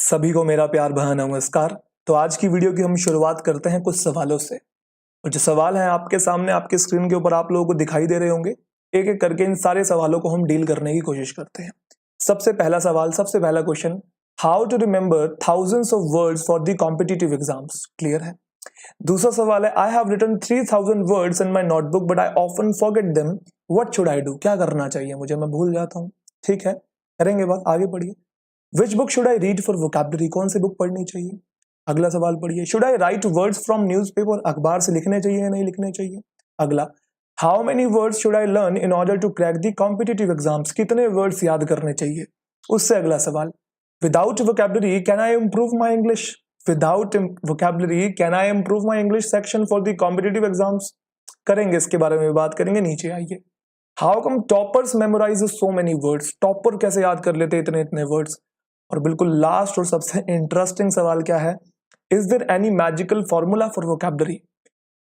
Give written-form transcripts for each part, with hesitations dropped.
सभी को मेरा प्यार भरा नमस्कार। तो आज की वीडियो की हम शुरुआत करते हैं कुछ सवालों से। और जो सवाल हैं आपके सामने आपके स्क्रीन के ऊपर आप लोगों को दिखाई दे रहे होंगे। एक एक करके इन सारे सवालों को हम डील करने की कोशिश करते हैं। सबसे पहला सवाल, सबसे पहला question, how to remember thousands of words for the competitive exams. Clear है। दूसरा सवाल है, I have written 3000 words in my notebook but I often forget them, what should I do. क्या करना चाहिए मुझे, मैं भूल जाता हूँ। ठीक है, करेंगे बात, आगे बढ़िए। Which book should I read for vocabulary, कौन सी बुक पढ़नी चाहिए। अगला सवाल पढ़िए, should I write words from newspaper, अखबार से लिखने चाहिए या नहीं लिखने चाहिए। अगला, how many words should I learn in order to crack the competitive exams, कितने वर्ड्स याद करने चाहिए। उससे अगला सवाल, without vocabulary can I improve my English, without vocabulary can I improve my English section for the competitive exams. करेंगे, इसके बारे में बात करेंगे, नीचे आइए। How come toppers memorise so many words, topper कैसे याद कर लेते इतने इतने वर्ड्स। और बिल्कुल लास्ट और सबसे इंटरेस्टिंग सवाल क्या है, is there any magical formula for vocabulary.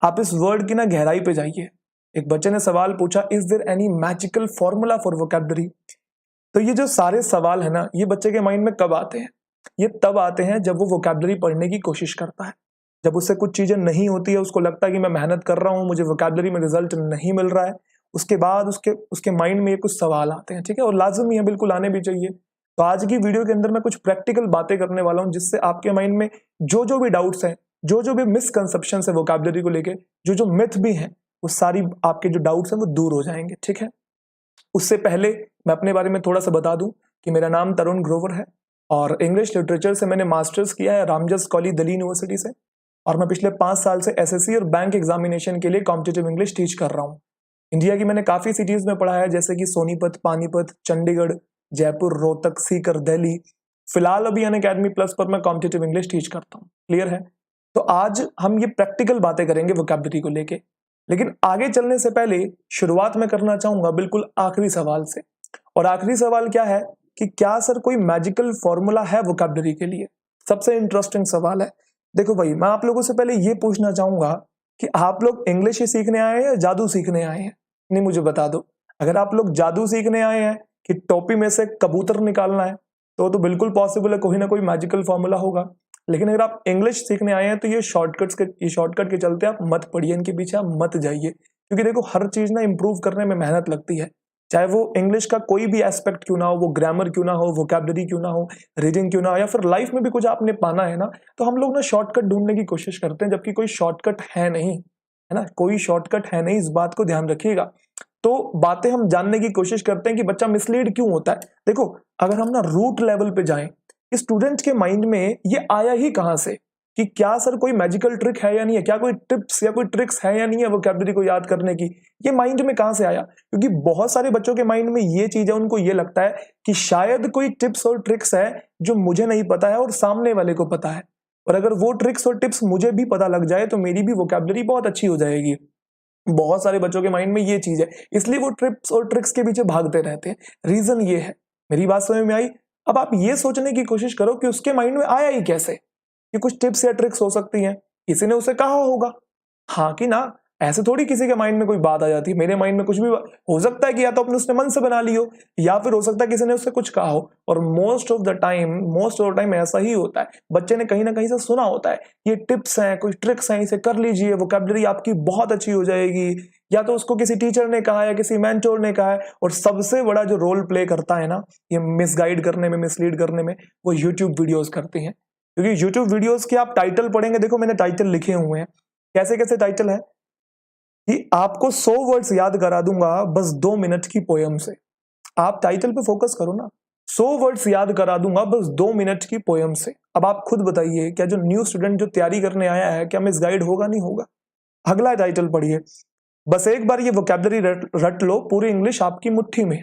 आप इस वर्ड की ना गहराई पे जाइए। एक बच्चे ने सवाल पूछा, is there any magical formula for vocabulary. तो ये जो सारे सवाल है ना, ये बच्चे के माइंड में कब आते हैं, ये तब आते हैं जब वो वोकैबुलरी पढ़ने की कोशिश करता है। जब उससे कुछ चीजें नहीं होती है, उसको लगता है कि मैं मेहनत कर रहा हूं, मुझे वोकैबुलरी में रिजल्ट नहीं मिल रहा है, उसके बाद उसके माइंड में ये कुछ सवाल आते हैं। ठीक है, और लाजमी है, बिल्कुल आने भी चाहिए। तो आज की वीडियो के अंदर मैं कुछ प्रैक्टिकल बातें करने वाला हूं, जिससे आपके माइंड में जो जो भी डाउट्स हैं, जो जो भी मिसकंसेप्शन है वोकैबुलरी को लेके, जो जो मिथ भी हैं, वो सारी आपके जो डाउट्स हैं वो दूर हो जाएंगे। ठीक है, उससे पहले मैं अपने बारे में थोड़ा सा बता दूं कि मेरा नाम तरुण ग्रोवर है और इंग्लिश लिटरेचर से मैंने मास्टर्स किया है रामजस कॉलेज दिल्ली यूनिवर्सिटी से। और मैं पिछले 5 साल से एसएससी और बैंक एग्जामिनेशन के लिए कॉम्पिटिटिव इंग्लिश टीच कर रहा हूँ। इंडिया की मैंने काफी सिटीज में पढ़ा है, जैसे कि सोनीपत, पानीपत, चंडीगढ़, जयपुर, रोहतक, सीकर, दिल्ली। फिलहाल अभी अनअकैडमी प्लस पर मैं कॉम्पिटिटिव इंग्लिश टीच करता हूँ। क्लियर है। तो आज हम ये प्रैक्टिकल बातें करेंगे वोकैबुलरी को लेके, लेकिन आगे चलने से पहले शुरुआत में करना चाहूंगा बिल्कुल आखिरी सवाल से। और आखिरी सवाल क्या है कि क्या सर कोई मैजिकल फॉर्मूला है वोकैबुलरी के लिए। सबसे इंटरेस्टिंग सवाल है। देखो भाई, मैं आप लोगों से पहले ये पूछना चाहूंगा कि आप लोग इंग्लिश ही सीखने आए हैं या जादू सीखने आए हैं। नहीं, मुझे बता दो। अगर आप लोग जादू सीखने आए हैं कि टोपी में से कबूतर निकालना है, तो बिल्कुल पॉसिबल है, कोई ना कोई मैजिकल फॉर्मूला होगा। लेकिन अगर आप इंग्लिश सीखने आए हैं तो ये शॉर्टकट के चलते आप मत पढ़िए, इनके पीछे आप मत जाइए। क्योंकि देखो, हर चीज ना इंप्रूव करने में मेहनत लगती है, चाहे वो इंग्लिश का कोई भी एस्पेक्ट क्यों ना हो, वो ग्रामर क्यों ना हो, वोकैबुलरी क्यों ना हो, रीडिंग क्यों ना हो, या फिर लाइफ में भी कुछ आपने पाना है ना, तो हम लोग ना शॉर्टकट ढूंढने की कोशिश करते हैं, जबकि कोई शॉर्टकट है नहीं, है ना, कोई शॉर्टकट है नहीं, इस बात को ध्यान रखिएगा। तो बातें हम जानने की कोशिश करते हैं कि बच्चा मिसलीड क्यों होता है। देखो, अगर हम ना रूट लेवल पे जाएं, स्टूडेंट के माइंड में ये आया ही कहां से कि क्या सर कोई मैजिकल ट्रिक है या नहीं है, क्या कोई टिप्स या कोई ट्रिक्स है या नहीं है वोकैबुलरी को याद करने की, ये माइंड में कहां से आया। क्योंकि बहुत सारे बच्चों के माइंड में ये चीज है, उनको ये लगता है कि शायद कोई टिप्स और ट्रिक्स है जो मुझे नहीं पता है और सामने वाले को पता है, और अगर वो ट्रिक्स और टिप्स मुझे भी पता लग जाए तो मेरी भी वोकैबुलरी बहुत अच्छी हो जाएगी। बहुत सारे बच्चों के माइंड में ये चीज है, इसलिए वो टिप्स और ट्रिक्स के पीछे भागते रहते हैं। रीजन ये है। मेरी बात समझ में आई। अब आप ये सोचने की कोशिश करो कि उसके माइंड में आया ही कैसे कि कुछ टिप्स या ट्रिक्स हो सकती हैं, किसी ने उसे कहा होगा। हाँ कि ना, ऐसे थोड़ी किसी के माइंड में कोई बात आ जाती है। मेरे माइंड में कुछ भी हो सकता है कि या तो अपने उसने मन से बना ली हो, या फिर हो सकता है किसी ने उससे कुछ कहा हो। और मोस्ट ऑफ द टाइम ऐसा ही होता है। बच्चे ने कहीं ना कहीं से सुना होता है, ये टिप्स हैं, कुछ ट्रिक्स हैं, इसे कर लीजिए, वोकैबुलरी आपकी बहुत अच्छी हो जाएगी। या तो उसको किसी टीचर ने कहा है, किसी मेंटोर ने कहा है। और सबसे बड़ा जो रोल प्ले करता है ना ये मिसगाइड करने में, मिसलीड करने में, वो यूट्यूब वीडियोस करते हैं। क्योंकि यूट्यूब वीडियोस के आप टाइटल पढ़ेंगे, देखो मैंने टाइटल लिखे हुए हैं, कैसे कैसे टाइटल है कि आपको 100 वर्ड्स याद करा दूंगा बस 2 मिनट की पोयम से। आप टाइटल पे फोकस करो ना। 100 वर्ड्स याद करा दूंगा बस 2 मिनट की पोयम से। अब आप खुद बताइए, क्या जो न्यू स्टूडेंट जो तैयारी करने आया है, क्या मिसगाइड होगा, नहीं होगा। अगला टाइटल पढ़िए, बस एक बार ये वोकैबुलरी रट लो, पूरी इंग्लिश आपकी मुट्ठी में।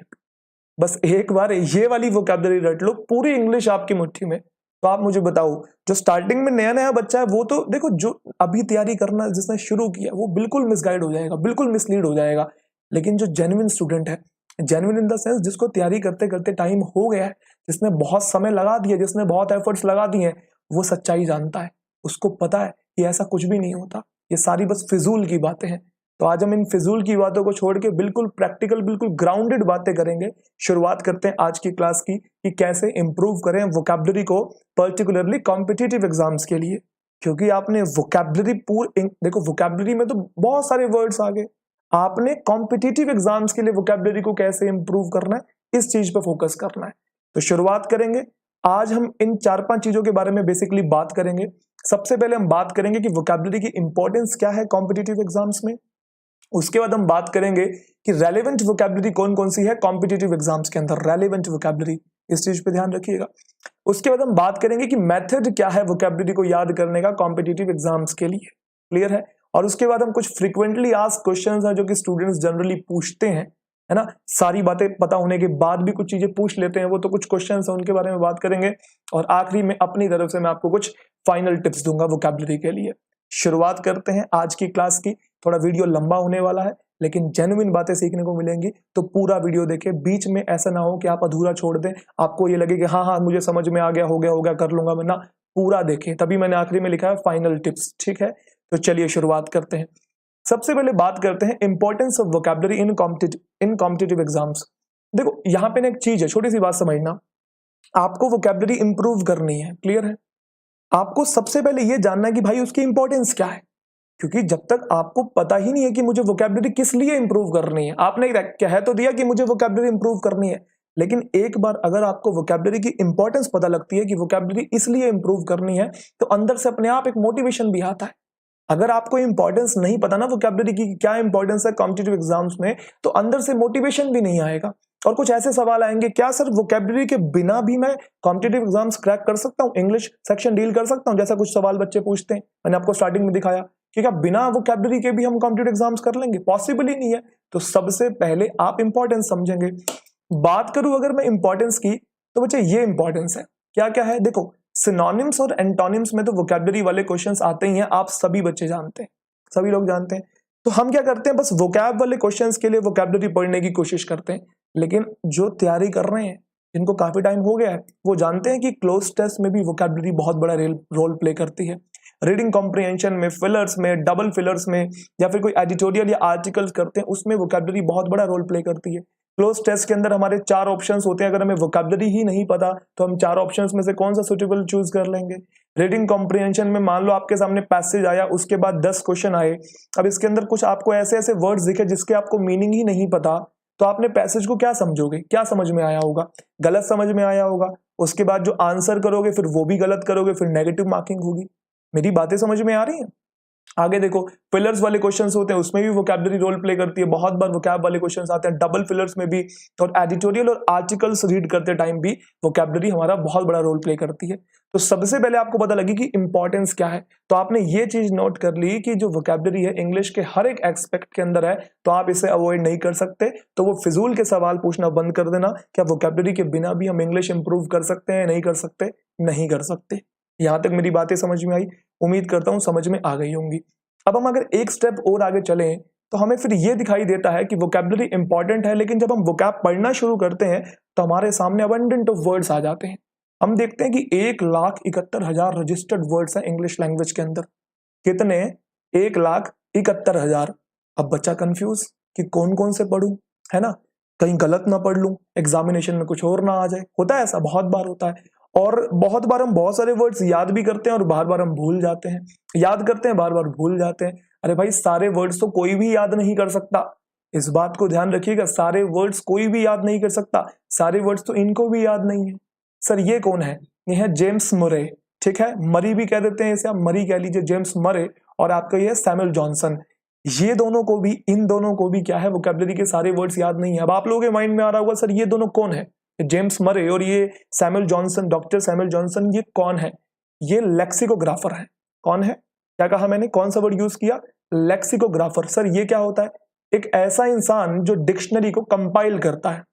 बस एक बार ये वाली वोकैबुलरी रट लो, पूरी इंग्लिश आपकी मुट्ठी में। तो आप मुझे बताओ, जो स्टार्टिंग में नया नया बच्चा है, वो तो देखो, जो अभी तैयारी करना जिसने शुरू किया वो बिल्कुल मिसगाइड हो जाएगा, बिल्कुल मिसलीड हो जाएगा। लेकिन जो जेन्युइन स्टूडेंट है, जेन्युइन इन द सेंस जिसको तैयारी करते करते टाइम हो गया है, जिसने बहुत समय लगा दिया, जिसने बहुत एफर्ट्स लगा दिए हैं, वो सच्चाई जानता है। उसको पता है कि ऐसा कुछ भी नहीं होता, ये सारी बस फिजूल की बातें हैं। तो आज हम इन फिजूल की बातों को छोड़ के बिल्कुल प्रैक्टिकल, बिल्कुल ग्राउंडेड बातें करेंगे। शुरुआत करते हैं आज की क्लास की कि कैसे इंप्रूव करें वोकैबुलरी को, पर्टिकुलरली कॉम्पिटिटिव एग्जाम्स के लिए। क्योंकि आपने वोकैबुलरी देखो वोकैबुलरी में तो बहुत सारे वर्ड्स आ गए, आपने कॉम्पिटिटिव एग्जाम्स के लिए वोकैबुलरी को कैसे इंप्रूव करना है, इस चीज पे फोकस करना है। तो शुरुआत करेंगे। आज हम इन 4-5 चीजों के बारे में बेसिकली बात करेंगे। सबसे पहले हम बात करेंगे कि वोकैबुलरी की इंपॉर्टेंस क्या है कॉम्पिटिटिव एग्जाम्स में। उसके बाद हम बात करेंगे कि रेलेवेंट वोकैबुलरी कौन कौन सी है कॉम्पिटिटिव एग्जाम्स के अंदर, रेलेवेंट वोकैबुलरी, इस चीज पे ध्यान रखिएगा। उसके बाद हम बात करेंगे कि मेथड क्या है वोकैबुलरी को याद करने का कॉम्पिटिटिव एग्जाम्स के लिए, क्लियर है। और उसके बाद हम कुछ फ्रीक्वेंटली आस्क्ड क्वेश्चंस हैं जो कि स्टूडेंट्स जनरली पूछते हैं, है ना। सारी बातें पता होने के बाद भी कुछ चीजें पूछ लेते हैं, वो तो कुछ क्वेश्चंस हैं उनके बारे में बात करेंगे। और आखिरी में अपनी तरफ से मैं आपको कुछ फाइनल टिप्स दूंगा वोकैबुलरी के लिए। शुरुआत करते हैं आज की क्लास की। थोड़ा वीडियो लंबा होने वाला है लेकिन जेन्युइन बातें सीखने को मिलेंगी, तो पूरा वीडियो देखें। बीच में ऐसा ना हो कि आप अधूरा छोड़ दें, आपको ये लगे कि हाँ मुझे समझ में आ गया, हो गया कर लूंगा मैं, ना, पूरा देखें। तभी मैंने आखिरी में लिखा है फाइनल टिप्स, ठीक है। तो चलिए शुरुआत करते हैं। सबसे पहले बात करते हैं importance of vocabulary in competitive exams. देखो यहाँ पे ना एक चीज है, छोटी सी बात समझना। आपको वोकैबुलरी इंप्रूव करनी है, क्लियर है। आपको सबसे पहले ये जानना है कि भाई उसकी इंपॉर्टेंस क्या है। क्योंकि जब तक आपको पता ही नहीं है कि मुझे वोकैबुलरी किस लिए इंप्रूव करनी है, आपने कह तो दिया कि मुझे वोकैबुलरी इंप्रूव करनी है, लेकिन एक बार अगर आपको वोकैबुलरी की इंपॉर्टेंस पता लगती है कि वोकैबुलरी इसलिए इंप्रूव करनी है, तो अंदर से अपने आप एक मोटिवेशन भी आता है। अगर आपको इंपॉर्टेंस नहीं पता ना वोकैबुलरी की क्या इंपॉर्टेंस है कॉम्पिटिटिव एग्जाम्स में, तो अंदर से मोटिवेशन भी नहीं आएगा। और कुछ ऐसे सवाल आएंगे, क्या सर वोकैबुलरी के बिना भी मैं कॉम्पिटिटिव एग्जाम्स क्रैक कर सकता हूँ, इंग्लिश सेक्शन डील कर सकता हूँ, जैसा कुछ सवाल बच्चे पूछते हैं। मैंने आपको स्टार्टिंग में दिखाया कि क्या बिना वोकैबुलरी के भी हम कॉम्पिटिटिव एग्जाम्स कर लेंगे, पॉसिबल ही नहीं है। तो सबसे पहले आप इंपॉर्टेंस समझेंगे। बात करूं अगर मैं इंपॉर्टेंस की, तो बच्चे ये इंपॉर्टेंस है, क्या क्या है देखो। सिनोनिम्स और एंटोनिम्स में तो वोकैबुलरी वाले क्वेश्चंस आते ही हैं, आप सभी बच्चे जानते हैं, सभी लोग जानते हैं। तो हम क्या करते हैं, बस वोकैब वाले क्वेश्चंस के लिए वोकैबुलरी पढ़ने की कोशिश करते हैं। लेकिन जो तैयारी कर रहे हैं, जिनको काफी टाइम हो गया है, वो जानते हैं कि क्लोज टेस्ट में भी वोकैबुलरी बहुत बड़ा रोल प्ले करती है। रीडिंग कॉम्प्रिहेंशन में, फिलर्स में, डबल फिलर्स में, या फिर कोई एडिटोरियल या आर्टिकल्स करते हैं, उसमें वोकैबुलरी बहुत बड़ा रोल प्ले करती है। क्लोज टेस्ट के अंदर हमारे 4 ऑप्शंस होते हैं, अगर हमें वोकैबुलरी ही नहीं पता तो हम 4 ऑप्शंस में से कौन सा सुटेबल चूज कर लेंगे। रीडिंग कॉम्प्रिहेंशन में मान लो आपके सामने पैसेज आया, उसके बाद 10 क्वेश्चन आए, अब इसके अंदर कुछ आपको ऐसे ऐसे वर्ड्स दिखे जिसके आपको मीनिंग ही नहीं पता, तो आपने पैसेज को क्या समझोगे, क्या समझ में आया होगा, गलत समझ में आया होगा। उसके बाद जो आंसर करोगे फिर वो भी गलत करोगे, फिर नेगेटिव मार्किंग होगी। मेरी बातें समझ में आ रही हैं। आगे देखो, फिलर्स वाले क्वेश्चंस होते हैं, उसमें भी वोकैबुलरी रोल प्ले करती है। बहुत बार वोकैब वाले क्वेश्चंस आते हैं डबल फिलर्स में भी, और एडिटोरियल और आर्टिकल्स रीड करते टाइम भी वोकैबुलरी हमारा बहुत बड़ा रोल प्ले करती है। तो सबसे पहले आपको पता लगी कि इंपॉर्टेंस क्या है, तो आपने ये चीज नोट कर ली कि जो वोकैबुलरी है इंग्लिश के हर एक एस्पेक्ट के अंदर है, तो आप इसे अवॉइड नहीं कर सकते। तो वो फिजूल के सवाल पूछना बंद कर देना, क्या वोकैबुलरी के बिना भी हम इंग्लिश इंप्रूव कर सकते हैं, नहीं कर सकते, नहीं कर सकते। यहां तक मेरी बातें समझ में आई, उम्मीद करता हूं समझ में आ गई होंगी। अब हम अगर एक स्टेप और आगे चलें तो हमें फिर ये दिखाई देता है कि वोकैबुलरी इंपॉर्टेंट है, लेकिन जब हम वोकैब पढ़ना शुरू करते हैं तो हमारे सामने अबंडेंट ऑफ वर्ड्स आ जाते हैं। हम देखते हैं कि 1,71,000 रजिस्टर्ड वर्ड्स हैं इंग्लिश लैंग्वेज के अंदर। कितने? 1,71,000। अब बच्चा कंफ्यूज कि कौन कौन से पढ़ूं, है ना, कहीं गलत ना पढ़ लूं, एग्जामिनेशन में कुछ और ना आ जाए। होता है ऐसा, बहुत बार होता है। और बहुत बार हम बहुत सारे वर्ड्स याद भी करते हैं और बार बार हम भूल जाते हैं, याद करते हैं बार बार भूल जाते हैं। अरे भाई, सारे वर्ड्स तो कोई भी याद नहीं कर सकता, इस बात को ध्यान रखिएगा। सारे वर्ड्स कोई भी याद नहीं कर सकता, सारे वर्ड्स तो इनको भी याद नहीं है। सर ये कौन है? ये है जेम्स मरे, ठीक है, मरी भी कह देते हैं इसे, आप मरी कह लीजिए, जेम्स मरे। और आपका ये सैमुअल जॉनसन। ये दोनों को भी, इन दोनों को भी क्या है, वोकैबुलरी के सारे वर्ड्स याद नहीं है। अब आप लोगों के माइंड में आ रहा होगा सर ये दोनों कौन है, जेम्स मरे और ये Samuel Johnson, doctor Samuel Johnson, ये कौन है? ये लेक्सिकोग्राफर है। कौन है? क्या कहा मैंने, कौन सा वर्ड यूज किया? लेक्सिकोग्राफर। सर ये क्या होता है? एक ऐसा इंसान जो डिक्शनरी को कंपाइल करता है।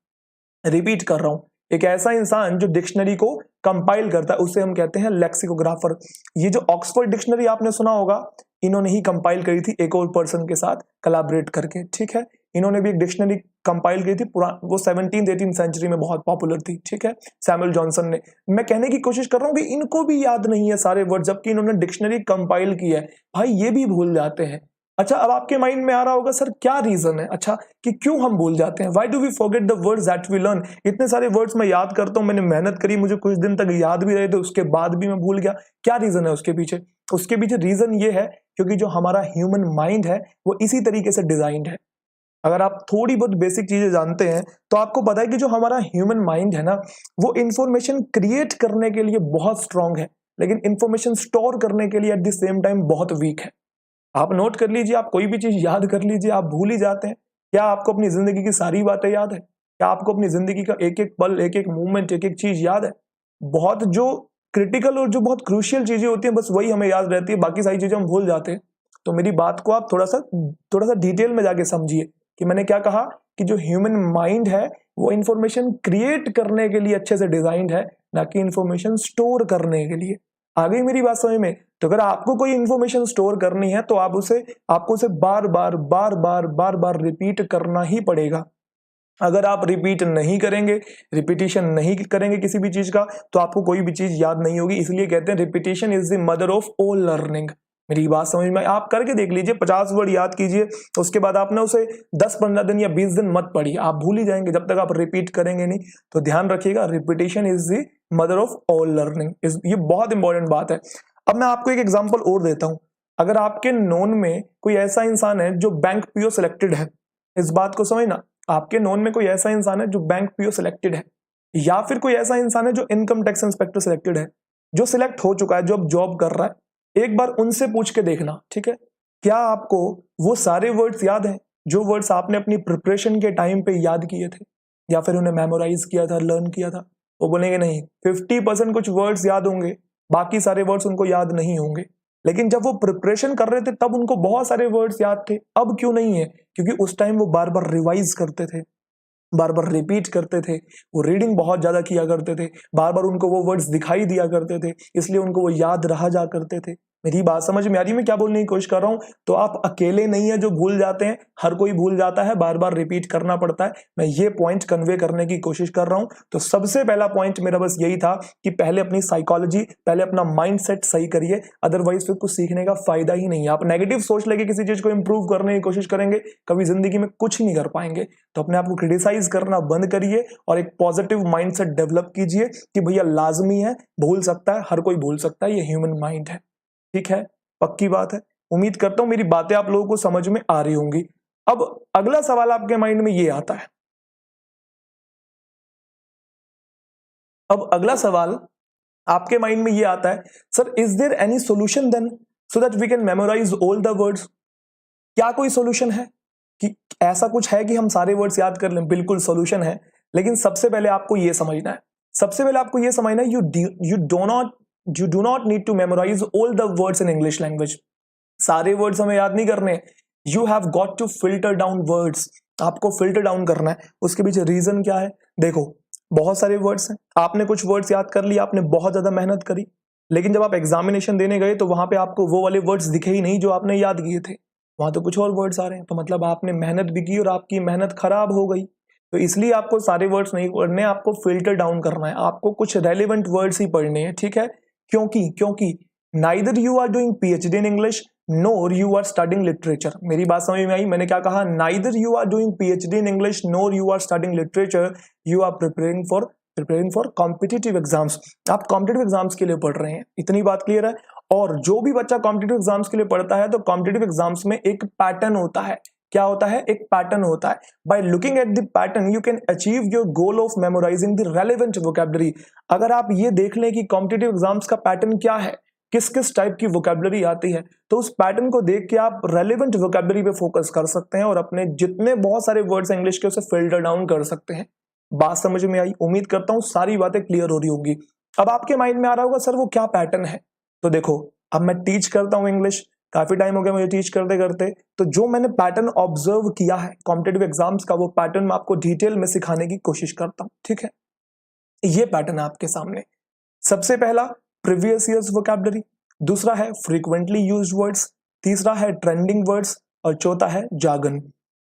रिपीट कर रहा हूं, एक ऐसा इंसान जो डिक्शनरी को कंपाइल करता है, उसे हम कहते हैं लेक्सिकोग्राफर। ये जो ऑक्सफोर्ड डिक्शनरी आपने सुना होगा, इन्होंने ही कंपाइल करी थी एक और पर्सन के साथ कोलैबोरेट करके, ठीक है। इन्होंने भी एक डिक्शनरी कंपाइल की थी, वो 17th-18th सेंचुरी में बहुत पॉपुलर थी, ठीक है, सैमुअल जॉनसन ने। मैं कहने की कोशिश कर रहा हूं कि इनको भी याद नहीं है सारे वर्ड, जबकि इन्होंने डिक्शनरी कंपाइल की है। भाई ये भी भूल जाते हैं। अच्छा, अब आपके माइंड में आ रहा होगा सर क्या रीजन है, अच्छा कि क्यों हम भूल जाते हैं, why do we forget the words that we learn. इतने सारे वर्ड्स मैं याद करता हूं, मैंने मेहनत करी, मुझे कुछ दिन तक याद भी रहे थे, उसके बाद भी मैं भूल गया। क्या रीजन है उसके पीछे? उसके पीछे रीजन ये है क्योंकि जो हमारा ह्यूमन माइंड है वो इसी तरीके से डिजाइंड है। अगर आप थोड़ी बहुत बेसिक चीजें जानते हैं तो आपको पता है कि जो हमारा ह्यूमन माइंड है ना, वो इंफॉर्मेशन क्रिएट करने के लिए बहुत स्ट्रांग है, लेकिन इंफॉर्मेशन स्टोर करने के लिए एट द सेम टाइम बहुत वीक है। आप नोट कर लीजिए, आप कोई भी चीज याद कर लीजिए, आप भूल ही जाते हैं। क्या आपको अपनी जिंदगी की सारी बातें याद है? क्या आपको अपनी जिंदगी का एक एक पल, एक एक मूवमेंट, एक एक चीज याद है? बहुत जो क्रिटिकल और जो बहुत क्रूशियल चीजें होती हैं बस वही हमें याद रहती है, बाकी सारी चीजें हम भूल जाते हैं। तो मेरी बात को आप थोड़ा सा डिटेल में जाके समझिए कि मैंने क्या कहा, कि जो ह्यूमन माइंड है वो इंफॉर्मेशन क्रिएट करने के लिए अच्छे से डिजाइंड है, ना कि इंफॉर्मेशन स्टोर करने के लिए। आ गई मेरी बात समझ में? तो अगर आपको कोई इंफॉर्मेशन स्टोर करनी है तो आपको उसे बार बार रिपीट करना ही पड़ेगा। अगर आप रिपीट नहीं करेंगे, रिपीटिशन नहीं करेंगे किसी भी चीज का, तो आपको कोई भी चीज याद नहीं होगी। इसलिए कहते हैं repetition is the mother of all learning. मेरी बात समझ में? आप करके देख लीजिए, 50 वर्ड याद कीजिए, उसके बाद आपने उसे 10-15 दिन या 20 दिन मत पढ़िए, आप भूल ही जाएंगे जब तक आप रिपीट करेंगे नहीं। तो ध्यान रखिएगा, repetition is the mother of all learning. ये बहुत इंपॉर्टेंट बात है। अब मैं आपको एक एग्जाम्पल और देता हूं। अगर आपके नोन में कोई ऐसा इंसान है जो बैंक पीओ सिलेक्टेड है, इस बात को समझना, आपके नोन में कोई ऐसा इंसान है जो बैंक पीओ सिलेक्टेड है, या फिर कोई ऐसा इंसान है जो इनकम टैक्स इंस्पेक्टर सिलेक्टेड है, जो सिलेक्ट हो चुका है, जो अब जॉब कर रहा है, एक बार उनसे पूछ के देखना, ठीक है? क्या आपको वो सारे वर्ड्स याद हैं जो वर्ड्स आपने अपनी प्रिपरेशन के टाइम पे याद किए थे, या फिर उन्हें मेमोराइज किया था, लर्न किया था? वो बोलेंगे नहीं। 50% कुछ वर्ड्स याद होंगे, बाकी सारे वर्ड्स उनको याद नहीं होंगे। लेकिन जब वो प्रिपरेशन कर रहे थे तब उनको बहुत सारे वर्ड्स याद थे, अब क्यों नहीं है? क्योंकि उस टाइम वो बार बार रिवाइज करते थे, बार बार रिपीट करते थे, वो रीडिंग बहुत ज्यादा किया करते थे, बार बार उनको वो वर्ड्स दिखाई दिया करते थे, इसलिए उनको वो याद रहा जा करते थे। मेरी बात समझ में आ रही है मैं क्या बोलने की कोशिश कर रहा हूं? तो आप अकेले नहीं है जो भूल जाते हैं, हर कोई भूल जाता है, बार बार रिपीट करना पड़ता है। मैं ये पॉइंट कन्वे करने की कोशिश कर रहा हूं। तो सबसे पहला पॉइंट मेरा बस यही था कि पहले अपनी साइकोलॉजी, पहले अपना माइंड सेट सही करिए, अदरवाइज फिर कुछ सीखने का फायदा ही नहीं है। आप नेगेटिव सोच लेके किसी चीज को इंप्रूव करने की कोशिश करेंगे, कभी जिंदगी में कुछ नहीं कर पाएंगे। तो अपने आप को क्रिटिसाइज करना बंद करिए और एक पॉजिटिव माइंडसेट डेवलप कीजिए कि भैया लाजमी है, भूल सकता है, हर कोई भूल सकता है, ये ह्यूमन माइंड है। ठीक है, पक्की बात है। उम्मीद करता हूं मेरी बातें आप लोगों को समझ में आ रही होंगी। अब अगला सवाल आपके माइंड में ये आता है, अब अगला सवाल आपके माइंड में ये आता है, sir is there any solution then so that we can memorise all the words? क्या कोई सॉल्यूशन है कि ऐसा कुछ है कि हम सारे वर्ड्स याद कर लें? बिल्कुल सॉल्यूशन है, लेकिन सबसे पहले आपको यह समझना है, सबसे पहले आपको यह समझना है, you do not need to memorize all the words in English language. सारे वर्ड्स हमें याद नहीं करने। You have got to filter down words, आपको फिल्टर डाउन करना है। उसके पीछे रीजन क्या है? देखो, बहुत सारे वर्ड्स हैं, आपने कुछ वर्ड्स याद कर लिया, आपने बहुत ज्यादा मेहनत करी, लेकिन जब आप एग्जामिनेशन देने गए तो वहां पे आपको वो वाले वर्ड्स दिखे ही नहीं जो आपने याद किए थे, वहां तो कुछ और वर्ड्स आ रहे हैं। तो मतलब आपने मेहनत भी की और आपकी मेहनत खराब हो गई। तो इसलिए आपको सारे वर्ड्स नहीं पढ़ने, आपको फिल्टर डाउन करना है, आपको कुछ रेलिवेंट वर्ड्स ही पढ़ने हैं। ठीक है, क्योंकि क्योंकि neither you are doing PhD in English nor you are studying literature. मेरी बात समझ में आई? मैंने क्या कहा? Neither you are doing PhD in English nor you are studying literature, you are preparing for competitive exams. आप कॉम्पिटिटिव एग्जाम्स के लिए पढ़ रहे हैं, इतनी बात क्लियर है? और जो भी बच्चा कॉम्पिटिटिव एग्जाम्स के लिए पढ़ता है तो कॉम्पिटिटिव एग्जाम्स में एक पैटर्न होता है। क्या होता है? एक पैटर्न होता है। By looking at the pattern you can achieve your goal of memorizing the relevant vocabulary. अगर आप ये देख लें कि कॉम्पिटिटिव एग्जाम्स का पैटर्न क्या है, किस किस टाइप की वोकैबुलरी आती है, तो उस पैटर्न को देख के आप रेलेवेंट वोकैबुलरी पे फोकस कर सकते हैं और अपने जितने बहुत सारे वर्ड्स इंग्लिश के उसे फिल्टर डाउन कर सकते हैं। बात समझ में आई? उम्मीद करता हूं सारी बातें क्लियर हो रही होंगी। अब आपके माइंड में आ रहा होगा सर वो क्या पैटर्न है? तो देखो, अब मैं टीच करता हूं इंग्लिश, काफी टाइम हो गया मुझे टीच करते करते, तो जो मैंने पैटर्न ऑब्जर्व किया है कॉम्पिटिटिव एग्जाम्स का, वो पैटर्न मैं आपको डिटेल में सिखाने की कोशिश करता हूं। ठीक है, ये पैटर्न है आपके सामने। सबसे पहला प्रीवियस ईयर्स वोकैबुलरी, दूसरा है फ्रीक्वेंटली यूज्ड वर्ड्स, तीसरा है ट्रेंडिंग वर्ड्स और चौथा है जार्गन।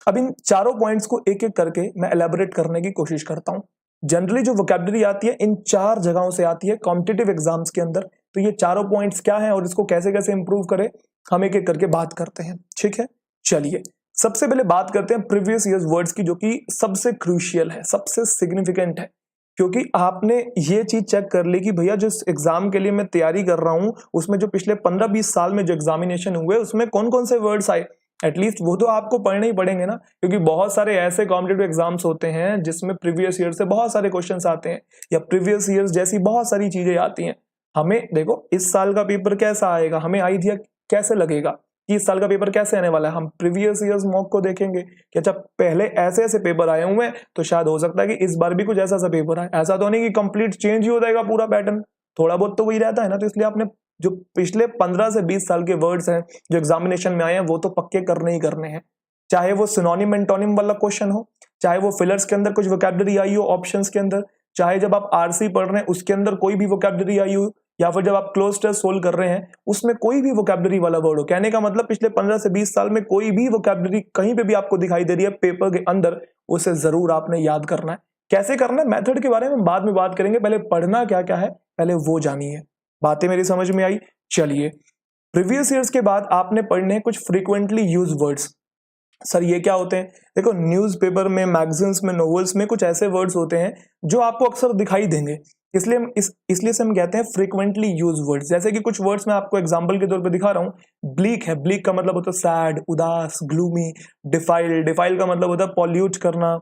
अब इन चारों पॉइंट्स को एक एक करके मैं एलैबोरेट करने की कोशिश करता हूं। जनरली जो वोकैबुलरी आती है इन चार जगहों से आती है कॉम्पिटिटिव एग्जाम्स के अंदर। तो ये चारों पॉइंट्स क्या हैं और इसको कैसे कैसे इंप्रूव करें, हम एक एक करके बात करते हैं। ठीक है, चलिए सबसे पहले बात करते हैं प्रीवियस ईयर्स वर्ड्स की, जो कि सबसे क्रूशियल है, सबसे सिग्निफिकेंट है, क्योंकि आपने ये चीज चेक कर ली कि भैया जिस एग्जाम के लिए मैं तैयारी कर रहा हूं उसमें जो पिछले 15-20 साल में जो एग्जामिनेशन हुए उसमें कौन कौन से वर्ड्स आए, एटलीस्ट वो तो आपको पढ़ने ही पड़ेंगे ना, क्योंकि बहुत सारे ऐसे कॉम्पिटेटिव एग्जाम्स होते हैं जिसमें प्रीवियस ईयर से बहुत सारे क्वेश्चंस आते हैं या प्रीवियस ईयर्स जैसी बहुत सारी चीजें आती हैं। हमें देखो इस साल का पेपर कैसा आएगा, हमें आइडिया कैसे लगेगा कि इस साल का पेपर कैसे आने वाला है। हम प्रीवियस ईयर्स मॉक को देखेंगे कि अच्छा पहले ऐसे ऐसे पेपर आए हुए हैं तो शायद हो सकता है कि इस बार भी कुछ ऐसा सा पेपर आए। ऐसा तो नहीं कि कंप्लीट चेंज ही हो जाएगा पूरा पैटर्न, थोड़ा बहुत तो वही रहता है ना। तो इसलिए आपने जो पिछले 15 से 20 साल के वर्ड्स हैं जो एग्जामिनेशन में आए हैं वो तो पक्के करने ही करने हैं, चाहे वो सिनोनिम एंटोनिम वाला क्वेश्चन हो, चाहे वो फिलर्स के अंदर कुछ वोकैबुलरी आई हो ऑप्शंस के अंदर, चाहे जब आप आरसी पढ़ रहे हैं उसके अंदर कोई भी वोकैबुलरी आई हो, या फिर जब आप क्लोज टेस्ट सोल्व कर रहे हैं उसमें कोई भी वोकैबुलरी वाला वर्ड हो। कहने का मतलब पिछले 15 से 20 साल में कोई भी वोकैबुलरी कहीं पे भी आपको दिखाई दे रही है पेपर के अंदर, उसे जरूर आपने याद करना है। कैसे करना है, मेथड के बारे में बाद में बात करेंगे, पहले पढ़ना क्या क्या है पहले वो जानिए। बातें मेरी समझ में आई? चलिए प्रीवियस ईयर्स के बाद आपने पढ़ने हैं कुछ फ्रीक्वेंटली यूज वर्ड्स। सर ये क्या होते हैं? देखो न्यूज़पेपर में, मैगजीन्स में, नॉवेल्स में कुछ ऐसे वर्ड्स होते हैं जो आपको अक्सर दिखाई देंगे, इसलिए इसलिए से हम कहते हैं फ्रीक्वेंटली यूज वर्ड्स। जैसे कि कुछ वर्ड्स मैं आपको एग्जांपल के तौर पे दिखा रहा हूँ। ब्लीक है, ब्लीक का मतलब होता है सैड, उदास, ग्लूमी। डिफाइल, डिफाइल का मतलब होता है पॉल्यूट करना।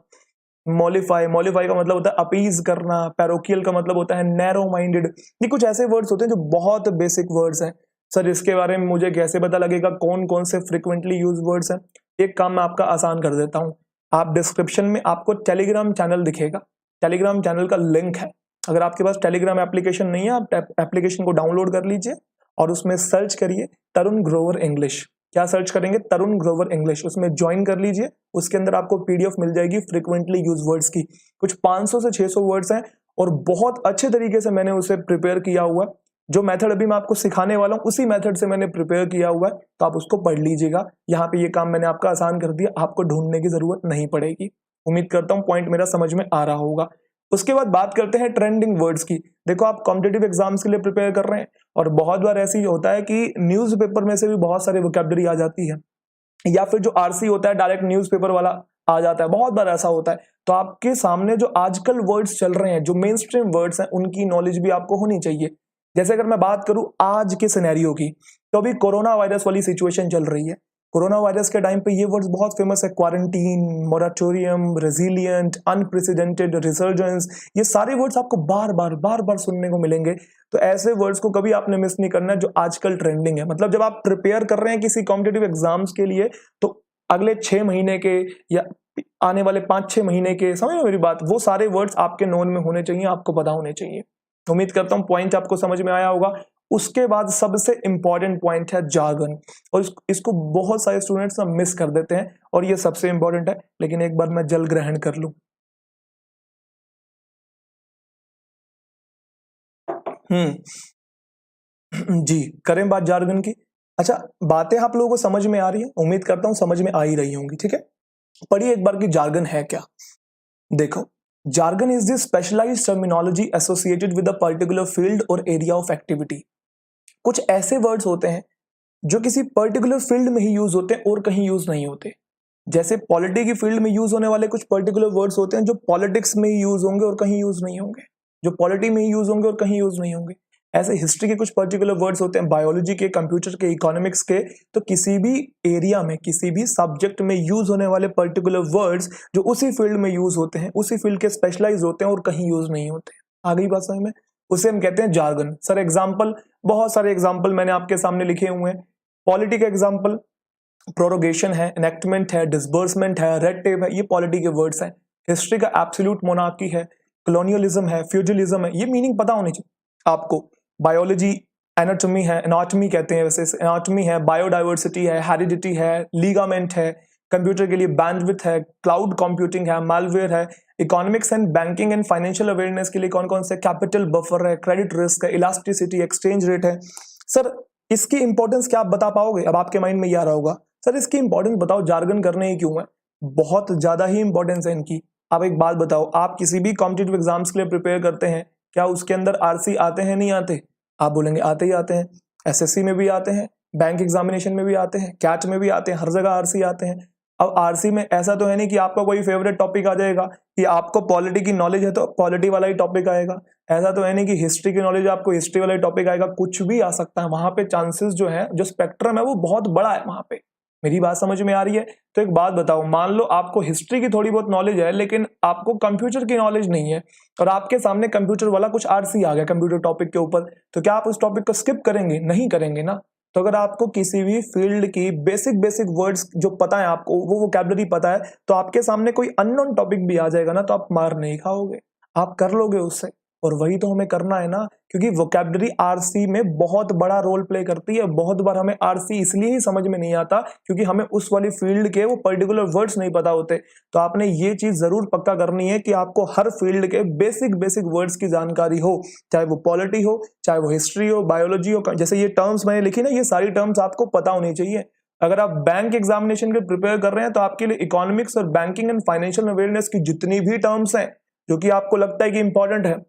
मॉलिफाई, मॉलिफाई का मतलब होता है अपीज करना। पैरोकियल का मतलब होता है नैरो माइंडेड। ये कुछ ऐसे वर्ड्स होते हैं जो बहुत बेसिक वर्ड्स हैं। सर इसके बारे में मुझे कैसे पता लगेगा कौन कौन से फ्रीक्वेंटली यूज वर्ड्स हैं? एक काम मैं आपका आसान कर देता हूं, आप डिस्क्रिप्शन में आपको टेलीग्राम चैनल दिखेगा, टेलीग्राम चैनल का लिंक है। अगर आपके पास टेलीग्राम एप्लीकेशन नहीं है आप एप्लीकेशन को डाउनलोड कर लीजिए और उसमें सर्च करिए तरुण ग्रोवर इंग्लिश। क्या सर्च करेंगे? तरुण ग्रोवर इंग्लिश, उसमें ज्वाइन कर लीजिए। उसके अंदर आपको पीडीएफ मिल जाएगी फ्रीक्वेंटली यूज वर्ड्स की, कुछ 500 से 600 वर्ड्स हैं और बहुत अच्छे तरीके से मैंने उसे प्रिपेयर किया हुआ है। जो मेथड अभी मैं आपको सिखाने वाला हूं उसी मेथड से मैंने प्रिपेयर किया हुआ है, तो आप उसको पढ़ लीजिएगा। यहाँ पे ये काम मैंने आपका आसान कर दिया, आपको ढूंढने की जरूरत नहीं पड़ेगी। उम्मीद करता हूँ पॉइंट मेरा समझ में आ रहा होगा। उसके बाद बात करते हैं ट्रेंडिंग वर्ड्स की। देखो आप कॉम्पिटेटिव एग्जाम्स के लिए प्रिपेयर कर रहे हैं और बहुत बार ऐसे ही होता है कि न्यूज़पेपर में से भी बहुत सारे वोकैबुलरी आ जाती है, या फिर जो आरसी होता है डायरेक्ट न्यूज़पेपर वाला आ जाता है, बहुत बार ऐसा होता है। तो आपके सामने जो आजकल वर्ड्स चल रहे हैं, जो मेन स्ट्रीम वर्ड्स हैं, उनकी नॉलेज भी आपको होनी चाहिए। जैसे अगर मैं बात करूं आज के सिनेरियो की, तो अभी कोरोना वायरस वाली सिचुएशन चल रही है। कोरोना वायरस के टाइम पे ये वर्ड्स बहुत फेमस है, quarantine, moratorium, resilient, unprecedented, resurgence. ये सारे वर्ड्स आपको बार बार सुनने को मिलेंगे। तो ऐसे वर्ड्स को कभी आपने मिस नहीं करना है जो आजकल ट्रेंडिंग है। मतलब जब आप प्रिपेयर कर रहे हैं किसी कॉम्पिटेटिव एग्जाम्स के लिए, तो अगले 6 महीने के या आने वाले 5-6 महीने के, समझ रहे मेरी बात, वो सारे वर्ड्स आपके नोन में होने चाहिए, आपको पता होने चाहिए। उम्मीद करता हूं पॉइंट आपको समझ में आया होगा। उसके बाद सबसे इंपॉर्टेंट पॉइंट है जार्गन, और इसको बहुत सारे स्टूडेंट्स ना मिस कर देते हैं और ये सबसे इंपॉर्टेंट है। लेकिन एक बार मैं जल ग्रहण कर लूं। जी, करें बात जार्गन की। अच्छा, बातें आप लोगों को समझ में आ रही है? उम्मीद करता हूं समझ में आ ही रही होंगी। ठीक है, पढ़िए एक बार की जार्गन है क्या। देखो, jargon is the specialized terminology associated with a particular field or area of activity। कुछ ऐसे वर्ड्स होते हैं जो किसी पर्टिकुलर फील्ड में ही यूज होते हैं और कहीं यूज नहीं होते। जैसे पॉलिटी की फील्ड में यूज होने वाले कुछ पर्टिकुलर वर्ड्स होते हैं जो पॉलिटिक्स में ही यूज होंगे और कहीं यूज नहीं होंगे, जो पॉलिटी में ही यूज होंगे और कहीं यूज नहीं होंगे। ऐसे हिस्ट्री के कुछ पर्टिकुलर वर्ड्स होते हैं, बायोलॉजी के, कंप्यूटर के, इकोनॉमिक्स के। तो किसी भी एरिया में, किसी भी सब्जेक्ट में यूज होने वाले पर्टिकुलर वर्ड्स जो उसी फील्ड में यूज होते हैं, उसी फील्ड के स्पेशलाइज होते हैं और कहीं यूज नहीं होते। आ गई बात समझ में? उसे हम कहते हैं जार्गन। सर एग्जाम्पल, बहुत सारे एग्जाम्पल मैंने आपके सामने लिखे हुए हैं। पॉलिटी का एग्जाम्पल प्रोरोगेशन है, इनेक्टमेंट है, डिसबर्समेंट है, रेड टेप है, ये पॉलिटी के वर्ड्स हैं। हिस्ट्री का एब्सोल्यूट मोनार्की है, कॉलोनियलिज्म है, फ्यूडलिज्म है, ये मीनिंग पता होनी चाहिए आपको। बायोलॉजी एनाटॉमी है, एनाटॉमी कहते हैं वैसे, एनाटॉमी है, बायोडाइवर्सिटी है, हेरिडिटी है, लीगामेंट है, कंप्यूटर के लिए बैंडविड्थ है, क्लाउड कंप्यूटिंग है, मालवेयर है, economics and banking and financial awareness के लिए कौन कौन से, कैपिटल बफर है, क्रेडिट रिस्क है, इलास्टिसिटी, एक्सचेंज रेट है। सर इसकी इंपॉर्टेंस क्या आप बता पाओगे? अब आपके माइंड में ये आ रहा होगा, सर इसकी इंपॉर्टेंस बताओ, जार्गन करने ही क्यों है? बहुत ज्यादा ही इंपॉर्टेंस है इनकी। आप एक बात बताओ, आप किसी भी कॉम्पिटेटिव एग्जाम्स के लिए प्रिपेयर करते हैं, क्या उसके अंदर आरसी आते हैं नहीं आते? आप बोलेंगे आते ही आते हैं, एसएससी में भी आते हैं, बैंक एग्जामिनेशन में भी आते हैं, कैट में भी आते हैं, हर जगह आरसी आते हैं। अब आरसी में ऐसा तो है नहीं कि आपका कोई फेवरेट टॉपिक आ जाएगा कि आपको पॉलिटी की नॉलेज है तो पॉलिटी वाला ही टॉपिक आएगा, ऐसा तो है नहीं कि हिस्ट्री की नॉलेज है आपको हिस्ट्री वाला ही टॉपिक आएगा, कुछ भी आ सकता है। वहां पे चांसेस जो है, जो स्पेक्ट्रम है वो बहुत बड़ा है वहां पे। मेरी बात समझ में आ रही है? तो एक बात बताओ, मान लो आपको हिस्ट्री की थोड़ी बहुत नॉलेज है लेकिन आपको कंप्यूटर की नॉलेज नहीं है और आपके सामने कंप्यूटर वाला कुछ आरसी आ गया कंप्यूटर टॉपिक के ऊपर, तो क्या आप उस टॉपिक को स्किप करेंगे? नहीं करेंगे ना। तो अगर आपको किसी भी फील्ड की बेसिक वर्ड्स जो पता है, आपको वो वोकैबुलरी पता है, तो आपके सामने कोई अननोन टॉपिक भी आ जाएगा ना तो आप मार नहीं खाओगे, आप कर लोगे उससे। और वही तो हमें करना है ना, क्योंकि वोकैबुलरी आरसी में बहुत बड़ा रोल प्ले करती है। बहुत बार हमें आरसी इसलिए ही समझ में नहीं आता क्योंकि हमें उस वाली फील्ड के वो पर्टिकुलर वर्ड्स नहीं पता होते। तो आपने ये चीज जरूर पक्का करनी है कि आपको हर फील्ड के बेसिक वर्ड्स की जानकारी हो, चाहे वो पॉलिटी हो, चाहे वो हिस्ट्री हो, बायोलॉजी हो। जैसे ये टर्म्स मैंने लिखी ना, ये सारी टर्म्स आपको पता होनी चाहिए। अगर आप बैंक एग्जामिनेशन के प्रिपेयर कर रहे हैं तो आपके लिए इकोनॉमिक्स और बैंकिंग एंड फाइनेंशियल अवेयरनेस की जितनी भी टर्म्स हैं जो कि आपको लगता है कि इंपॉर्टेंट है,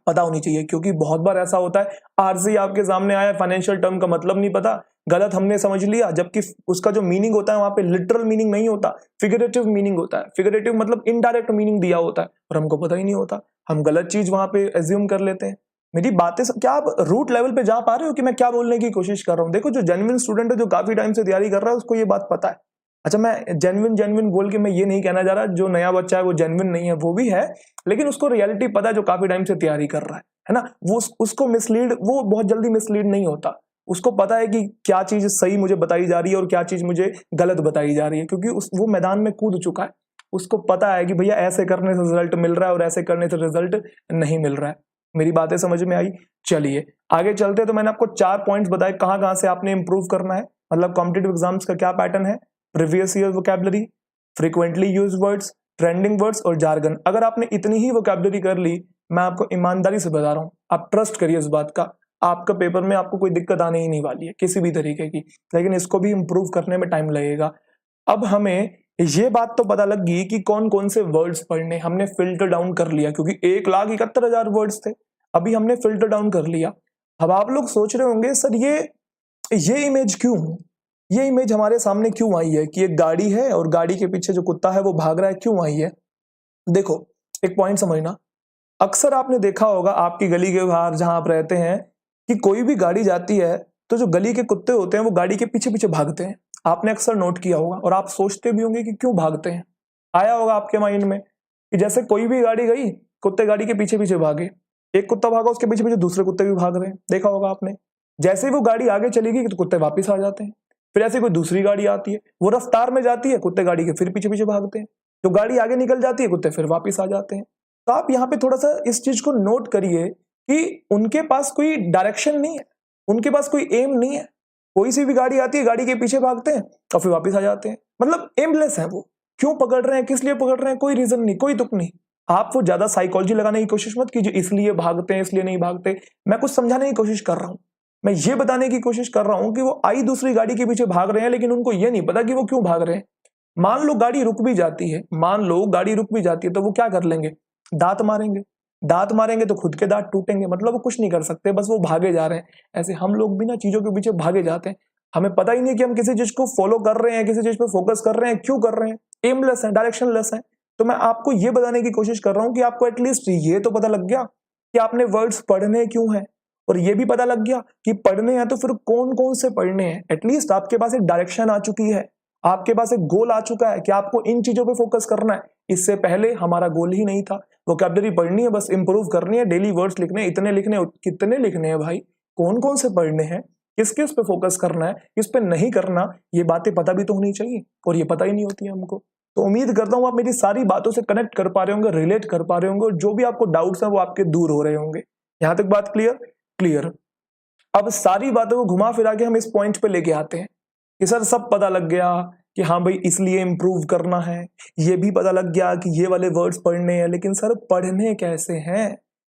पता होनी चाहिए। क्योंकि बहुत बार ऐसा होता है आरसी आपके सामने आया, फाइनेंशियल टर्म का मतलब नहीं पता, गलत हमने समझ लिया, जबकि उसका जो मीनिंग होता है वहां पे लिटरल मीनिंग नहीं होता, फिगरेटिव मीनिंग होता है। फिगरेटिव मतलब इनडायरेक्ट मीनिंग दिया होता है और हमको पता ही नहीं होता, हम गलत चीज वहां पे एज्यूम कर लेते हैं। मेरी बातें क्या आप रूट लेवल पे जा पा रहे हो कि मैं क्या बोलने की कोशिश कर रहा हूँ? देखो, जो जेन्युइन स्टूडेंट है, जो काफी टाइम से तैयारी कर रहा है, उसको ये बात पता है। अच्छा, मैं जेन्युइन बोल के मैं ये नहीं कहना चाह रहा जो नया बच्चा है वो जेन्युइन नहीं है, वो भी है, लेकिन उसको रियलिटी पता है, जो काफी टाइम से तैयारी कर रहा है ना। वो उसको मिसलीड, वो बहुत जल्दी मिसलीड नहीं होता। उसको पता है कि क्या चीज सही मुझे बताई जा रही है और क्या चीज मुझे गलत बताई जा रही है, क्योंकि वो मैदान में कूद चुका है। उसको पता है कि भैया ऐसे करने से रिजल्ट मिल रहा है और ऐसे करने से रिजल्ट नहीं मिल रहा है। मेरी बातें समझ में आई? चलिए आगे चलते हैं। तो मैंने आपको 4 पॉइंट्स बताए कहां कहां से आपने इंप्रूव करना है, मतलब कॉम्पिटिटिव एग्जाम्स का क्या पैटर्न है। Previous year vocabulary, frequently used words, trending words और जार्गन। अगर आपने इतनी ही वोकैबुलरी कर ली, मैं आपको ईमानदारी से बता रहा हूं, आप ट्रस्ट करिए इस बात का, आपका पेपर में आपको कोई दिक्कत आने ही नहीं वाली है किसी भी तरीके की। लेकिन इसको भी इंप्रूव करने में टाइम लगेगा। अब हमें ये बात तो पता लग गई कि कौन कौन से वर्ड्स पढ़ने, हमने फिल्टर डाउन कर लिया, क्योंकि 1,71,000 वर्ड्स थे, अभी हमने फिल्टर डाउन कर लिया। अब आप लोग सोच रहे होंगे सर ये इमेज क्यों, ये इमेज हमारे सामने क्यों आई है कि एक गाड़ी है और गाड़ी के पीछे जो कुत्ता है वो भाग रहा है, क्यों आई है? देखो, एक पॉइंट समझना, अक्सर आपने देखा होगा आपकी गली के बाहर जहां आप रहते हैं कि कोई भी गाड़ी जाती है तो जो गली के कुत्ते होते हैं वो गाड़ी के पीछे पीछे भागते हैं। आपने अक्सर नोट किया होगा और आप सोचते भी होंगे कि क्यों भागते हैं। आया होगा आपके माइंड में कि जैसे कोई भी गाड़ी गई, कुत्ते गाड़ी के पीछे पीछे भागे, एक कुत्ता भागा उसके पीछे पीछे दूसरे कुत्ते भी भाग रहे हैं, देखा होगा आपने। जैसे ही वो गाड़ी आगे चलेगी तो कुत्ते वापिस आ जाते हैं, फिर ऐसे कोई दूसरी गाड़ी आती है, वो रफ्तार में जाती है, कुत्ते गाड़ी के फिर पीछे पीछे भागते हैं, जो गाड़ी आगे निकल जाती है कुत्ते फिर वापिस आ जाते हैं। तो आप यहाँ पे थोड़ा सा इस चीज को नोट करिए कि उनके पास कोई डायरेक्शन नहीं है, उनके पास कोई एम नहीं है। कोई सी भी गाड़ी आती है, गाड़ी के पीछे भागते हैं और फिर वापस आ जाते हैं, मतलब एमलेस है वो। क्यों पकड़ रहे हैं, किस लिए पकड़ रहे हैं, कोई रीजन नहीं, कोई तुक नहीं। आप वो ज्यादा साइकोलॉजी लगाने की कोशिश मत कीजिए, इसलिए भागते हैं इसलिए नहीं भागते। मैं कुछ समझाने की कोशिश कर रहा हूं, मैं ये बताने की कोशिश कर रहा हूं कि वो आई दूसरी गाड़ी के पीछे भाग रहे हैं लेकिन उनको ये नहीं पता कि वो क्यों भाग रहे हैं। मान लो गाड़ी रुक भी जाती है, मान लो गाड़ी रुक भी जाती है, तो वो क्या कर लेंगे? दांत मारेंगे, दांत मारेंगे तो खुद के दांत टूटेंगे, मतलब वो कुछ नहीं कर सकते, बस वो भागे जा रहे हैं। ऐसे हम लोग भी ना चीजों के पीछे भागे जाते हैं, हमें पता ही नहीं कि हम किसी चीज को फॉलो कर रहे हैं, किसी चीज पे फोकस कर रहे हैं, क्यों कर रहे हैं, एमलेस है, डायरेक्शनलेस है। तो मैं आपको ये बताने की कोशिश कर रहा हूं कि आपको एटलीस्ट ये तो पता लग गया कि आपने वर्ड्स पढ़ने क्यों हैं, और ये भी पता लग गया कि पढ़ने हैं तो फिर कौन कौन से पढ़ने हैं। एटलीस्ट आपके पास एक डायरेक्शन आ चुकी है, आपके पास एक गोल आ चुका है कि आपको इन चीजों पे फोकस करना है। इससे पहले हमारा गोल ही नहीं था। वोकैबुलरी पढ़नी है, बस इंप्रूव करनी है, डेली वर्ड्स लिखने हैं, इतने लिखने हैं, कितने लिखने हैं भाई, कौन कौन से पढ़ने हैं, किस किस पे फोकस करना है, किस पे नहीं करना, ये बातें पता भी तो होनी चाहिए, और ये पता ही नहीं होती है हमको। तो उम्मीद करता हूं आप मेरी सारी बातों से कनेक्ट कर पा रहे होंगे, रिलेट कर पा रहे होंगे, और जो भी आपको डाउट्स हैं वो आपके दूर हो रहे होंगे। यहां तक बात क्लियर? क्लियर। अब सारी बातों को घुमा फिरा के हम इस पॉइंट पे लेके आते हैं कि सर सब पता लग गया कि हाँ भाई इसलिए इंप्रूव करना है, ये भी पता लग गया कि ये वाले वर्ड्स पढ़ने हैं, लेकिन सर पढ़ने कैसे हैं?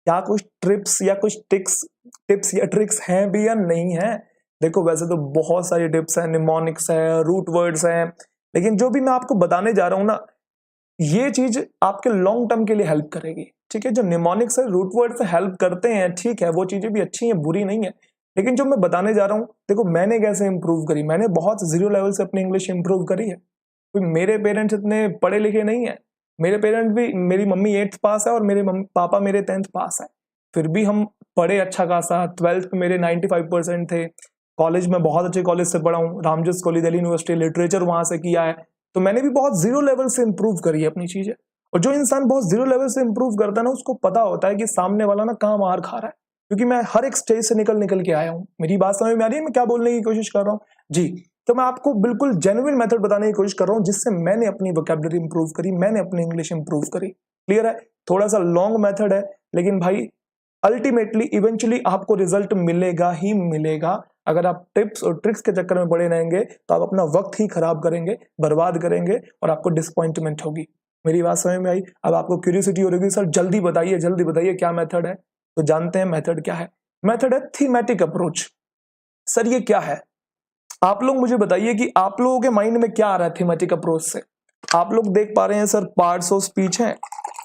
क्या कुछ टिप्स या कुछ टिप्स या ट्रिक्स हैं भी या नहीं है? देखो, वैसे तो बहुत सारी टिप्स हैं, निमोनिक्स है, रूट वर्ड्स हैं, लेकिन जो भी मैं आपको बताने जा रहा हूं ना, ये चीज आपके लॉन्ग टर्म के लिए हेल्प करेगी। ठीक है, जो निमोनिक्स है, रूट वर्ड से हेल्प करते हैं, ठीक है, वो चीजें भी अच्छी हैं, बुरी नहीं है, लेकिन जो मैं बताने जा रहा हूँ, देखो मैंने कैसे इंप्रूव करी, मैंने बहुत जीरो लेवल से अपनी इंग्लिश इंप्रूव करी है। मेरे पेरेंट्स इतने पढ़े लिखे नहीं है, मेरे पेरेंट्स भी, मेरी मम्मी 8th पास है और मेरे पापा मेरे 10th पास है, फिर भी हम पढ़े अच्छा खासा। 12th में मेरे 95% थे। कॉलेज में बहुत अच्छे कॉलेज से पढ़ा हूँ, Ramjas college, Delhi university, literature वहां से किया है। तो मैंने भी बहुत जीरो लेवल से इंप्रूव करी है अपनी चीजें। और जो इंसान बहुत जीरो लेवल से इंप्रूव करता है ना, उसको पता होता है कि सामने वाला ना कहाँ मार खा रहा है, क्योंकि मैं हर एक स्टेज से निकल निकल के आया हूँ। मेरी बात समझ में आ रही है मैं क्या बोलने की कोशिश कर रहा हूँ? जी। तो मैं आपको बिल्कुल जेन्युइन मेथड बताने की कोशिश कर रहा हूँ, जिससे मैंने अपनी वोकैबुलरी इंप्रूव करी, मैंने अपनी इंग्लिश इंप्रूव करी। क्लियर है? थोड़ा सा लॉन्ग मेथड है, लेकिन भाई अल्टीमेटली इवेंचुअली आपको रिजल्ट मिलेगा ही मिलेगा। अगर आप टिप्स और ट्रिक्स के चक्कर में पड़े रहेंगे तो आप अपना वक्त ही खराब करेंगे, बर्बाद करेंगे, और आपको डिसअपॉइंटमेंट होगी। मेरी बात समझ में आई? अब आपको क्यूरियोसिटी हो रही है, सर जल्दी बताइए क्या मेथड है। तो जानते हैं मेथड क्या है। मेथड है थीमेटिक अप्रोच। सर ये क्या है? आप लोग मुझे बताइए कि आप लोगों के माइंड में क्या आ रहा है थीमेटिक अप्रोच से। आप लोग देख पा रहे हैं सर पार्ट्स ऑफ स्पीच है,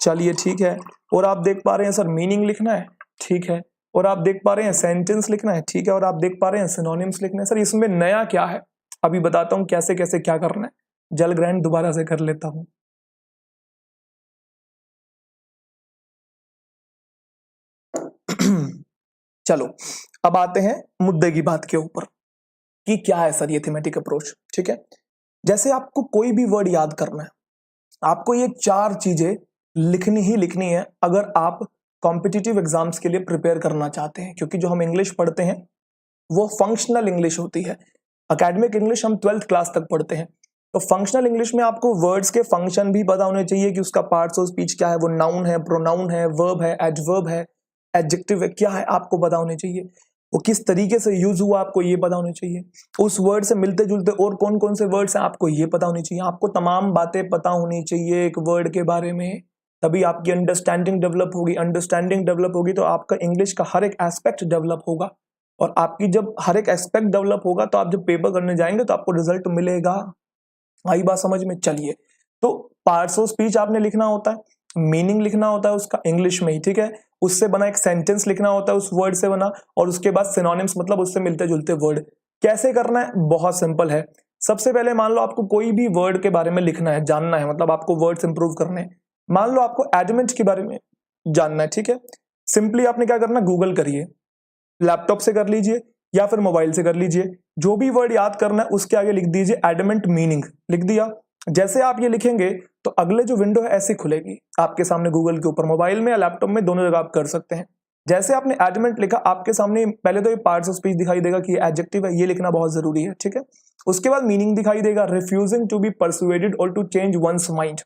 चलिए ठीक है। और आप देख पा रहे हैं सर मीनिंग लिखना है, ठीक है। और आप देख पा रहे हैं सेंटेंस लिखना है, ठीक है। और आप देख पा रहे हैं सिनोनिम्स लिखना है। सर इसमें नया क्या है, अभी बताता हूं कैसे कैसे क्या करना है। जल ग्रहण दोबारा से कर लेता हूं। चलो अब आते हैं मुद्दे की बात के ऊपर कि क्या है सर ये थीमेटिक अप्रोच। ठीक है, जैसे आपको कोई भी वर्ड याद करना है, आपको ये 4 चीजें लिखनी ही लिखनी है अगर आप कॉम्पिटिटिव एग्जाम्स के लिए प्रिपेयर करना चाहते हैं। क्योंकि जो हम इंग्लिश पढ़ते हैं वो फंक्शनल इंग्लिश होती है। एकेडमिक इंग्लिश हम 12th क्लास तक पढ़ते हैं। तो फंक्शनल इंग्लिश में आपको वर्ड्स के फंक्शन भी पता होने चाहिए कि उसका पार्ट्स ऑफ स्पीच क्या है, वो नाउन है, प्रोनाउन है, वर्ब है, एडवर्ब है, एडजेक्टिव है, क्या है आपको पता होने चाहिए। वो किस तरीके से यूज हुआ आपको ये पता होनी चाहिए। उस वर्ड से मिलते जुलते और कौन कौन से वर्ड्स हैं आपको ये पता होनी चाहिए। आपको तमाम बातें पता होनी चाहिए एक वर्ड के बारे में, तभी आपकी अंडरस्टैंडिंग डेवलप होगी। अंडरस्टैंडिंग डेवलप होगी तो आपका इंग्लिश का हर एक एस्पेक्ट डेवलप होगा। और आपकी जब हर एक एस्पेक्ट डेवलप होगा तो आप जब पेपर करने जाएंगे तो आपको रिजल्ट मिलेगा। आई बात समझ में? चलिए, तो पार्ट्स ऑफ स्पीच आपने लिखना होता है, मीनिंग लिखना होता है उसका इंग्लिश में ही, ठीक है। उससे बना एक सेंटेंस लिखना होता है उस वर्ड से बना, और उसके बाद सिनोनिम्स मतलब उससे मिलते जुलते वर्ड। कैसे करना है? बहुत सिंपल है। सबसे पहले मान लो आपको कोई भी वर्ड के बारे में लिखना है, जानना है, मतलब आपको वर्ड्स इंप्रूव करने हैं। मान लो आपको एडमेंट के बारे में जानना है, ठीक है। सिंपली आपने क्या करना, गूगल करिए, लैपटॉप से कर लीजिए या फिर मोबाइल से कर लीजिए। जो भी वर्ड याद करना है उसके आगे लिख दीजिए एडमेंट मीनिंग, लिख दिया। जैसे आप ये लिखेंगे तो अगले जो विंडो है ऐसी खुलेगी आपके सामने गूगल के ऊपर, मोबाइल में या लैपटॉप में, दोनों जगह आप कर सकते हैं। जैसे आपने एडमेंट लिखा, आपके सामने पहले तो ये पार्ट्स ऑफ स्पीच दिखाई देगा कि ये एडजेक्टिव है, ये लिखना बहुत जरूरी है, ठीक है। उसके बाद मीनिंग दिखाई देगा, refusing to be persuaded or to change one's mind.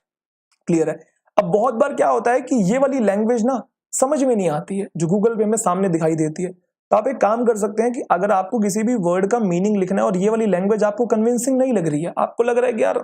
Clear है? अब बहुत बार क्या होता है कि ये वाली लैंग्वेज ना समझ में नहीं आती है जो गूगल पे हमें सामने दिखाई देती है। तो आप एक काम कर सकते हैं कि अगर आपको किसी भी वर्ड का मीनिंग लिखना है और ये वाली लैंग्वेज आपको कन्विंसिंग नहीं लग रही है, आपको लग रहा है कि यार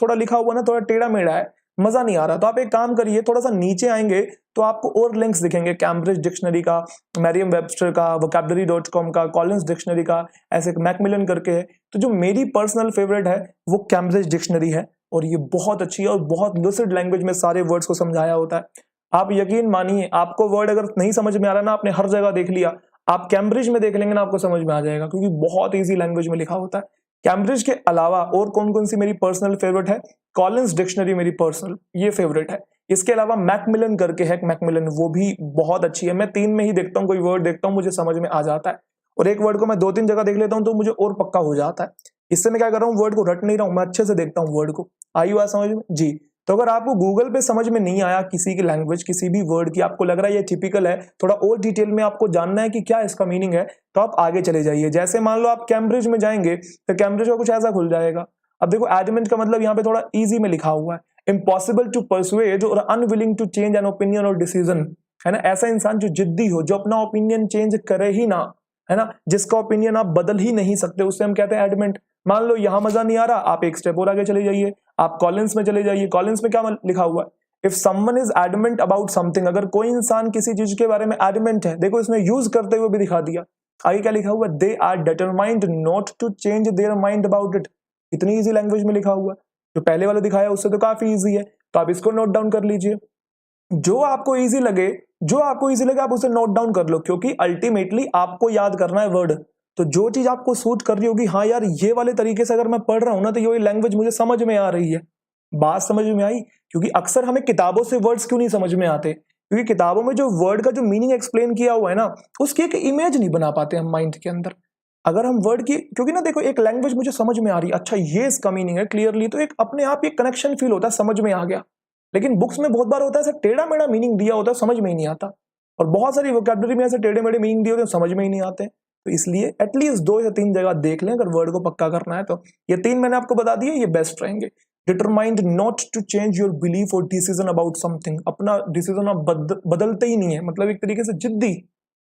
थोड़ा लिखा हुआ ना थोड़ा टेढ़ा मेढ़ा है, मजा नहीं आ रहा, तो आप एक काम करिए, थोड़ा सा नीचे आएंगे तो आपको और लिंक्स दिखेंगे, कैम्ब्रिज डिक्शनरी का, मैरियम वेबस्टर का, vocabulary.com का, कॉलिंस डिक्शनरी का, ऐसे मैकमिलन करके है। तो जो मेरी पर्सनल फेवरेट है वो कैम्ब्रिज डिक्शनरी है, और ये बहुत अच्छी है और बहुत लूसिड लैंग्वेज में सारे वर्ड्स को समझाया होता है। आप यकीन मानिए, आपको वर्ड अगर नहीं समझ में आ रहा ना, आपने हर जगह देख लिया, आप कैम्ब्रिज में देख लेंगे ना आपको समझ में आ जाएगा, क्योंकि बहुत इजी लैंग्वेज में लिखा होता है। कैम्ब्रिज के अलावा और कौन कौन सी मेरी पर्सनल फेवरेट है? कॉलिंस डिक्शनरी मेरी पर्सनल ये फेवरेट है। इसके अलावा मैकमिलन करके है, मैकमिलन वो भी बहुत अच्छी है। मैं 3 में ही देखता हूँ, कोई वर्ड देखता हूँ मुझे समझ में आ जाता है, और एक वर्ड को मैं 2-3 जगह देख लेता हूँ तो मुझे और पक्का हो जाता है। इससे मैं क्या कर रहा हूँ, वर्ड को रट नहीं रहा हूँ, मैं अच्छे से देखता हूँ वर्ड को। आई बात समझ में? जी। तो अगर आपको गूगल पे समझ में नहीं आया किसी की लैंग्वेज, किसी भी वर्ड की, आपको लग रहा है ये टिपिकल है, थोड़ा और डिटेल में आपको जानना है कि क्या इसका मीनिंग है, तो आप आगे चले जाइए। जैसे मान लो आप कैम्ब्रिज में जाएंगे तो कैम्ब्रिज का कुछ ऐसा खुल जाएगा। अब देखो एडमेंट का मतलब यहाँ पे थोड़ा इजी में लिखा हुआ है, impossible to persuade or unwilling to change an opinion or decision, है ना। ऐसा इंसान जो जिद्दी हो, जो अपना ओपिनियन चेंज करे ही ना, है ना, जिसका ओपिनियन आप बदल ही नहीं सकते, उससे हम कहते हैं एडमेंट। मान लो यहां मजा नहीं आ रहा, आप एक स्टेप और आगे चले जाइए, आप कॉलिंस में चले जाइए। कॉलिंस में क्या लिखा हुआ है? If someone is adamant about something, अगर कोई इंसान किसी चीज के बारे में एडमेंट है, देखो इसमें यूज करते हुए भी दिखा दिया। आगे क्या लिखा हुआ है? They are determined not to change their mind about it. इतनी इजी लैंग्वेज में लिखा हुआ है। जो पहले वाला दिखाया उससे तो काफी इजी है, तो आप इसको नोट डाउन कर लीजिए। जो आपको इजी लगे, आप उसे नोट डाउन कर लो, क्योंकि अल्टीमेटली आपको याद करना है वर्ड। तो जो चीज आपको सूट कर रही होगी, हाँ यार ये वाले तरीके से अगर मैं पढ़ रहा हूं ना तो ये लैंग्वेज मुझे समझ में आ रही है। बात समझ में आई? क्योंकि अक्सर हमें किताबों से वर्ड्स क्यों नहीं समझ में आते, क्योंकि किताबों में जो वर्ड का जो मीनिंग एक्सप्लेन किया हुआ है ना, उसकी एक इमेज नहीं बना पाते हम माइंड के अंदर। अगर हम वर्ड की, क्योंकि ना देखो एक लैंग्वेज मुझे समझ में आ रही है, अच्छा ये इसका मीनिंग है क्लियरली, तो एक अपने आप एक कनेक्शन फील होता है, समझ में आ गया। लेकिन बुक्स में बहुत बार होता है ऐसा टेढ़ा मेढ़ा मीनिंग दिया होता है, समझ में ही नहीं आता। और बहुत सारी वोकैबुलरी में ऐसे टेढ़े मेढ़े मीनिंग दिए होते हैं, समझ में ही नहीं आते। तो इसलिए एटलीस्ट 2 या 3 जगह देख लें अगर वर्ड को पक्का करना है तो। ये 3 मैंने आपको बता दिए, ये बेस्ट रहेंगे। Determined not to change your belief or decision about something. अपना डिसीजन आप बदलते ही नहीं है, मतलब एक तरीके से जिद्दी।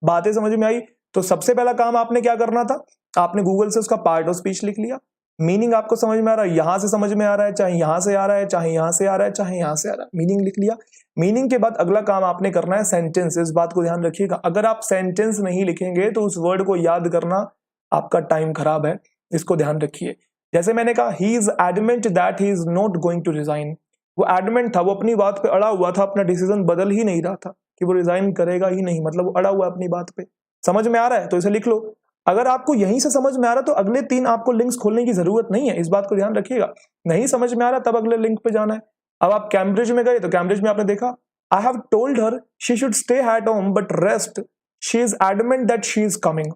बातें समझ में आई? तो सबसे पहला काम आपने क्या करना था, आपने गूगल से उसका पार्ट ऑफ स्पीच लिख लिया। मीनिंग आपको समझ में आ रहा है, यहां से समझ में आ रहा है, चाहे यहां से आ रहा है, चाहे यहां से आ रहा है, चाहे यहां से आ रहा है, मीनिंग लिख लिया। मीनिंग के बाद अगला काम आपने करना है सेंटेंस। इस बात को ध्यान रखिएगा, अगर आप सेंटेंस नहीं लिखेंगे तो उस वर्ड को याद करना आपका टाइम खराब है, इसको ध्यान रखिए। जैसे मैंने कहा, he is adamant that he is not going to resign. वो एडमेंट था, वो अपनी बात पे अड़ा हुआ था, अपना डिसीजन बदल ही नहीं रहा था कि वो रिजाइन करेगा ही नहीं, मतलब वो अड़ा हुआ है अपनी बात पे। समझ में आ रहा है तो इसे लिख लो। अगर आपको यहीं से समझ में आ रहा है तो अगले 3 आपको लिंक्स खोलने की जरूरत नहीं है, इस बात को ध्यान रखिएगा। नहीं समझ में आ रहा तब अगले लिंक पे जाना है। अब आप कैम्ब्रिज में गए तो कैम्ब्रिज में आपने देखा, I have told her she should stay at home but rest, she is adamant that she is coming.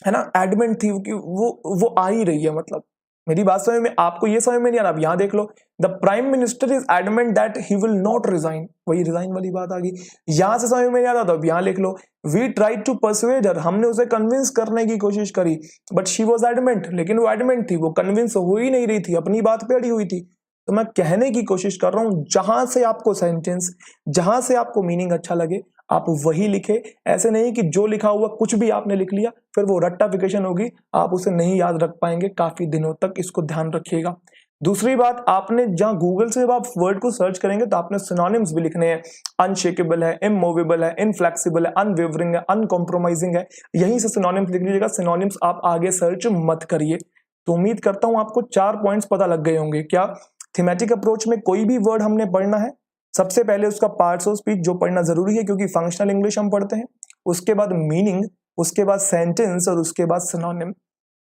है ना, एडमेंट थी कि वो आ ही रही है। मतलब मेरी बात समझ में, आपको ये समझ में नहीं आ रहा, अब यहां देख लो, the prime minister is adamant that he will not resign. वही रिजाइन वाली बात आ गई, यहां से समझ में नहीं आ रहा, तो अब यहां लिख लो, वी ट्राइड टू परसुएड हर, हमने उसे कन्विंस करने की कोशिश करी, बट शी वॉज एडमेंट, लेकिन वो एडमेंट थी, वो कन्विंस हो ही नहीं रही थी, अपनी बात पे अड़ी हुई थी। तो मैं कहने की कोशिश कर रहा हूं, जहां से आपको सेंटेंस, जहां से आपको मीनिंग अच्छा लगे आप वही लिखे। ऐसे नहीं कि जो लिखा हुआ कुछ भी आपने लिख लिया, फिर वो रट्टाफिकेशन होगी, आप उसे नहीं याद रख पाएंगे काफी दिनों तक, इसको ध्यान रखिएगा। दूसरी बात, आपने जहां गूगल से जब आप वर्ड को सर्च करेंगे तो आपने सिनोनिम्स भी लिखने हैं। अनशेकेबल है, इमूवेबल है, इनफ्लेक्सिबल है, अनवेवरिंग है, अनकॉम्प्रोमाइजिंग है, यहीं से सिनोनिम्स लिख लीजिएगा। सिनोनिम्स आप आगे सर्च मत करिए। तो उम्मीद करता हूं आपको 4 पॉइंट्स पता लग गए होंगे। क्या थीमेटिक अप्रोच में कोई भी वर्ड हमने पढ़ना है, सबसे पहले उसका पार्ट्स ऑफ स्पीच जो पढ़ना जरूरी है, क्योंकि फंक्शनल इंग्लिश हम पढ़ते हैं, उसके बाद मीनिंग, उसके बाद सेंटेंस और उसके बाद सिनोनिम।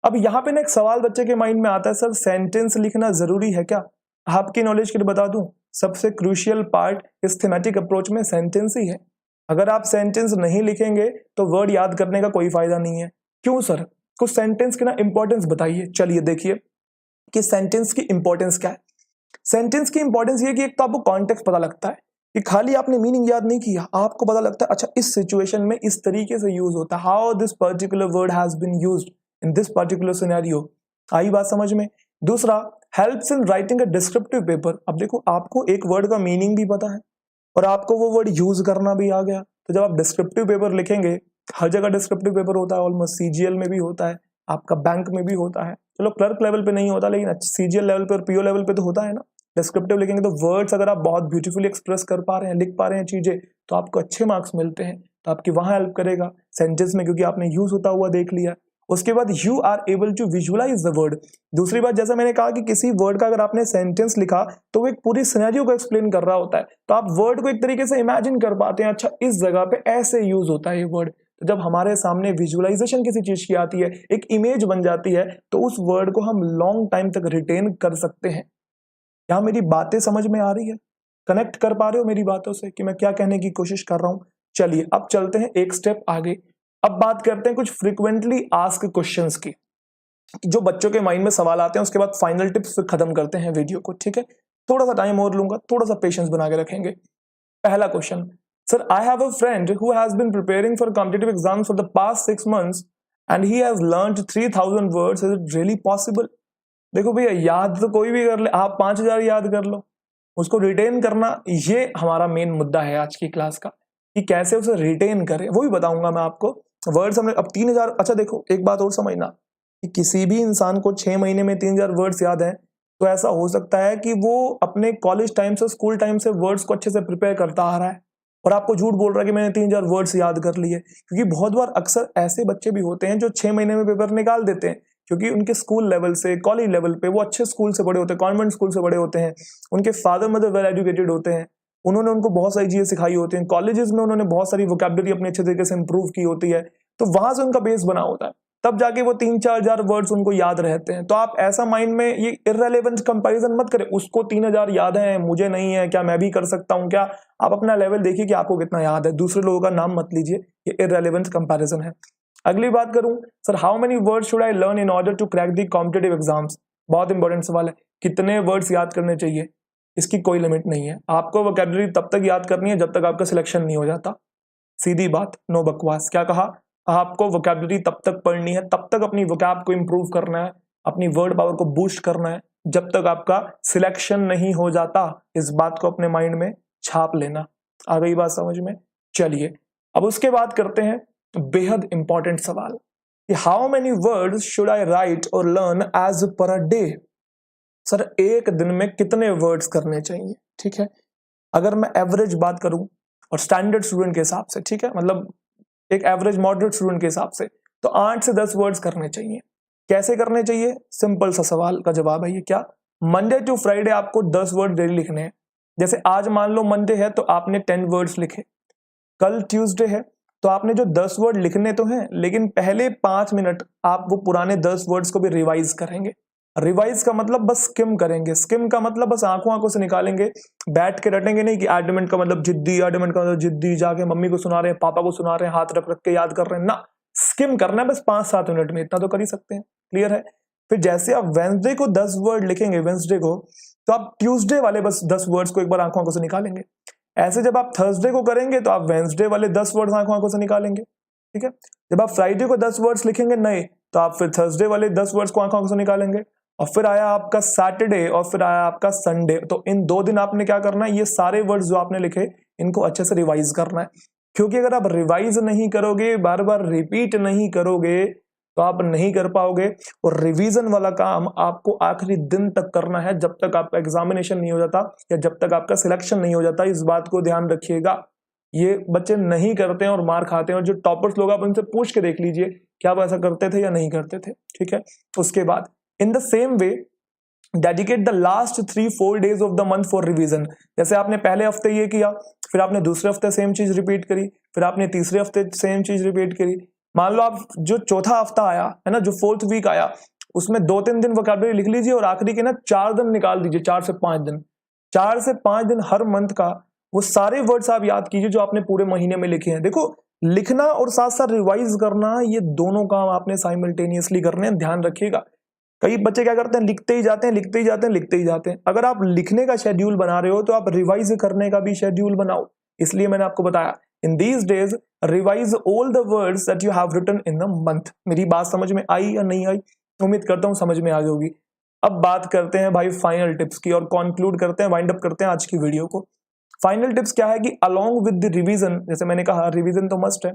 अब यहाँ पे ना एक सवाल बच्चे के माइंड में आता है, सर सेंटेंस लिखना जरूरी है क्या? आपकी नॉलेज के लिए बता दूं, सबसे क्रूशियल पार्ट इस थीमेटिक अप्रोच में सेंटेंस ही है। अगर आप सेंटेंस नहीं लिखेंगे तो वर्ड याद करने का कोई फायदा नहीं है। क्यों सर? कुछ सेंटेंस की ना इंपॉर्टेंस बताइए। चलिए देखिए कि सेंटेंस की इंपॉर्टेंस क्या है। सेंटेंस की इंपॉर्टेंस ये कि एक तो आपको कॉन्टेक्स्ट पता लगता है कि खाली आपने मीनिंग याद नहीं किया, आपको पता लगता है अच्छा इस सिचुएशन में इस तरीके से यूज होता है, how this particular word has been used in this particular scenario. आई बात समझ में? दूसरा, helps in writing a descriptive paper. अब देखो आपको एक वर्ड का मीनिंग भी पता है और आपको वो वर्ड यूज करना भी आ गया, तो जब आप डिस्क्रिप्टिव पेपर लिखेंगे, हर जगह डिस्क्रिप्टिव पेपर होता है, ऑलमोस्ट सीजीएल में भी होता है, आपका बैंक में भी होता है, चलो क्लर्क लेवल पे नहीं होता लेकिन सीजीएल लेवल पे और पीओ लेवल पे तो होता है ना। डिस्क्रिप्टिव लिखेंगे तो वर्ड्स अगर आप बहुत ब्यूटीफुली एक्सप्रेस कर पा रहे हैं, लिख पा रहे हैं चीजें, तो आपको अच्छे मार्क्स मिलते हैं। तो आपकी वहां हेल्प करेगा सेंटेंस में, क्योंकि आपने यूज होता हुआ देख लिया। उसके बाद you are able to visualize the word. दूसरी बात, जैसा मैंने कहा कि किसी वर्ड का अगर आपने सेंटेंस लिखा तो वो एक पूरी सिनेरियो को एक्सप्लेन कर रहा होता है, तो आप वर्ड को एक तरीके से इमेजिन कर पाते हैं, अच्छा इस जगह पे ऐसे यूज होता है ये वर्ड। तो जब हमारे सामने विजुअलाइजेशन किसी चीज की आती है, एक इमेज बन जाती है, तो उस वर्ड को हम लॉन्ग टाइम तक रिटेन कर सकते हैं। क्या मेरी बातें समझ में आ रही है? कनेक्ट कर पा रहे हो मेरी बातों से कि मैं क्या कहने की कोशिश कर रहा हूं? चलिए अब चलते हैं एक स्टेप आगे। अब बात करते हैं कुछ फ्रीक्वेंटली आस्क्ड क्वेश्चंस की, जो बच्चों के माइंड में सवाल आते हैं। उसके बाद फाइनल टिप्स फिर खत्म करते हैं वीडियो को, ठीक है? थोड़ा सा टाइम और लूंगा, थोड़ा सा पेशेंस बना के रखेंगे। पहला question, sir I have a friend who has been preparing for competitive exams for the past 6 months and he has learned 3000 words, is it really possible? देखो भैया, याद तो कोई भी कर ले, आप 5000 याद कर लो, उसको रिटेन करना ये हमारा मेन मुद्दा है आज की क्लास का, कि कैसे उसे रिटेन करें, वो भी बताऊंगा मैं आपको। वर्ड्स हमने अब 3000, अच्छा देखो एक बात और समझना कि किसी भी इंसान को 6 महीने में 3000 वर्ड्स याद हैं, तो ऐसा हो सकता है कि वो अपने कॉलेज टाइम से, स्कूल टाइम से वर्ड्स को अच्छे से प्रिपेयर करता आ रहा है और आपको झूठ बोल रहा है कि मैंने 3000 वर्ड्स याद कर लिए। क्योंकि बहुत बार अक्सर ऐसे बच्चे भी होते हैं जो 6 महीने में पेपर निकाल देते हैं, क्योंकि उनके स्कूल लेवल से, कॉलेज लेवल पे वो अच्छे स्कूल से बड़े होते हैं, कॉन्वेंट स्कूल से बड़े होते हैं, उनके फादर मदर वेल एजुकेटेड होते हैं, उन्होंने उनको बहुत सारी चीजें सिखाई होती हैं, कॉलेजेस में उन्होंने बहुत सारी वोकैबुलरी अपने अच्छे तरीके से इंप्रूव की होती है, तो वहां से उनका बेस बना होता है, तब जाके वो 3-4 हजार वर्ड्स उनको याद रहते हैं। तो आप ऐसा माइंड में ये इररेलेवेंट कंपैरिजन मत करें, उसको 3000 याद है मुझे नहीं है, क्या मैं भी कर सकता हूं क्या? आप अपना लेवल देखिए कि आपको कितना याद है, दूसरे लोगों का नाम मत लीजिए, ये इररेलेवेंट कंपैरिजन है। अगली बात करूं, sir how many words should I learn in order to crack the competitive exams? बहुत इंपॉर्टेंट सवाल है, कितने वर्ड्स याद करने चाहिए? इसकी कोई लिमिट नहीं है, आपको वोकैबुलरी तब तक याद करनी है जब तक आपका सिलेक्शन नहीं हो जाता। सीधी बात, नो बकवास। क्या कहा? आपको वोकैबुलरी तब तक पढ़नी है, तब तक अपनी वोकैब को इंप्रूव करना है, अपनी वर्ड पावर को बूस्ट करना है, जब तक आपका सिलेक्शन नहीं हो जाता। इस बात को अपने माइंड में छाप लेना। आ गई बात समझ में? चलिए अब उसके बाद करते हैं बेहद इंपॉर्टेंट सवाल कि how many words should I write और learn as per a day? Sir एक दिन में कितने वर्ड्स करने चाहिए? ठीक है, अगर मैं एवरेज बात करूं और स्टैंडर्ड स्टूडेंट के हिसाब से, ठीक है, मतलब एक एवरेज मॉडरेट स्टूडेंट के हिसाब से, तो 8 से 10 वर्ड्स करने चाहिए। कैसे करने चाहिए? सिंपल सा सवाल का जवाब है ये। क्या? मंडे टू फ्राइडे आपको 10 वर्ड डेली लिखने हैं। जैसे आज मान लो मंडे है तो आपने 10 वर्ड्स लिखे, कल ट्यूसडे है तो आपने जो 10 वर्ड लिखने तो हैं, लेकिन पहले 5 मिनट आप वो पुराने 10 वर्ड्स को भी रिवाइज करेंगे। रिवाइज का मतलब बस स्किम करेंगे, स्किम का मतलब बस आंखों आंखों से निकालेंगे, बैठ के रटेंगे नहीं कि एडमेंट का मतलब जिद्दी, एडमेंट का मतलब जिद्दी, जाके मम्मी को सुना रहे हैं, पापा को सुना रहे हैं, हाथ रख रख के याद कर रहे हैं ना। स्किम करना है बस 5-7 मिनट में, इतना तो कर ही सकते हैं। क्लियर है? फिर जैसे आप वेंसडे को 10 वर्ड लिखेंगे वेंसडे को, तो आप ट्यूसडे वाले बस 10 वर्ड्स को एक बार आंखों आंखों से निकालेंगे। ऐसे जब आप थर्सडे को करेंगे तो आप वेंसडे वाले 10 वर्ड्स आंखों आंखों से निकालेंगे। ठीक है, जब आप फ्राइडे को 10 वर्ड्स लिखेंगे नए, तो आप फिर थर्सडे वाले 10 वर्ड्स को आंखों आंखों से निकालेंगे। और फिर आया आपका सैटरडे और फिर आया आपका संडे। तो इन 2 दिन आपने क्या करना है? ये सारे वर्ड्स जो आपने लिखे इनको अच्छे से रिवाइज करना है, क्योंकि अगर आप रिवाइज नहीं करोगे, बार बार रिपीट नहीं करोगे, तो आप नहीं कर पाओगे। और रिवीजन वाला काम आपको आखिरी दिन तक करना है, जब तक आपका एग्जामिनेशन नहीं हो जाता या जब तक आपका सिलेक्शन नहीं हो जाता। इस बात को ध्यान रखिएगा। ये बच्चे नहीं करते हैं और मार खाते हैं, और जो टॉपर्स लोग आप उनसे पूछ के देख लीजिए क्या वो ऐसा करते थे या नहीं करते थे। ठीक है, उसके बाद in the same way dedicate the last 3-4 days of the month for revision. जैसे आपने पहले हफ्ते ये किया, फिर आपने दूसरे हफ्ते सेम चीज रिपीट करी, फिर आपने तीसरे हफ्ते सेम चीज रिपीट करी। मान लो आप जो चौथा हफ्ता आया है ना, जो 4th वीक आया, उसमें 2-3 दिन वोकैबुलरी लिख लीजिए और आखिरी के ना 4 दिन निकाल दीजिए, 4 से 5 दिन। 4 से 5 दिन हर मंथ का वो सारे वर्ड्स आप याद कीजिए जो आपने पूरे महीने में लिखे हैं। देखो, लिखना और साथ साथ रिवाइज करना, ये दोनों काम आपने साइमल्टेनियसली करने हैं, ध्यान रखिएगा। कई बच्चे क्या करते हैं? लिखते ही जाते हैं, लिखते ही जाते हैं, लिखते ही जाते हैं। अगर आप लिखने का शेड्यूल बना रहे हो तो आप रिवाइज करने का भी शेड्यूल बनाओ। इसलिए मैंने आपको बताया in these days revise all the words that you have written in the month. मेरी बात समझ में आई या नहीं आई? उम्मीद करता हूं समझ में आ गई होगी। अब बात करते हैं भाई फाइनल टिप्स की और कंक्लूड करते हैं, वाइंड अप करते हैं आज की वीडियो को। फाइनल टिप्स क्या है कि अलोंग विद द रिवीजन, जैसे मैंने कहा रिवीजन तो मस्ट है,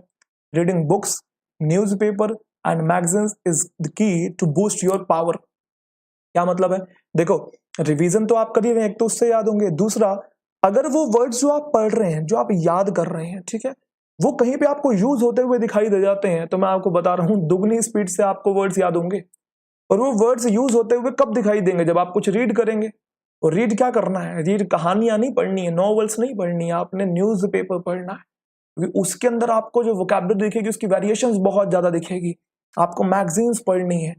reading books, newspaper and magazines is the key to boost your power. क्या मतलब है? देखो, रिवीजन तो आप कर ही रहे हैं, एक तो उससे याद होंगे, दूसरा अगर वो वर्ड्स जो आप पढ़ रहे हैं, जो आप याद कर रहे हैं, ठीक है, वो कहीं पे आपको यूज होते हुए दिखाई दे जाते हैं, तो मैं आपको बता रहा हूं दुगनी स्पीड से आपको वर्ड्स याद होंगे। और वो वर्ड्स यूज होते हुए कब दिखाई देंगे? जब आप कुछ रीड करेंगे। और रीड क्या करना है? रीड कहानियां नहीं पढ़नी है, नॉवेल्स नहीं पढ़नी है, आपने न्यूज़पेपर पढ़ना है, क्योंकि उसके अंदर आपको जो वोकैबुलरी दिखेगी उसकी वेरिएशंस बहुत ज्यादा दिखेगी। आपको मैगजीन्स पढ़नी है।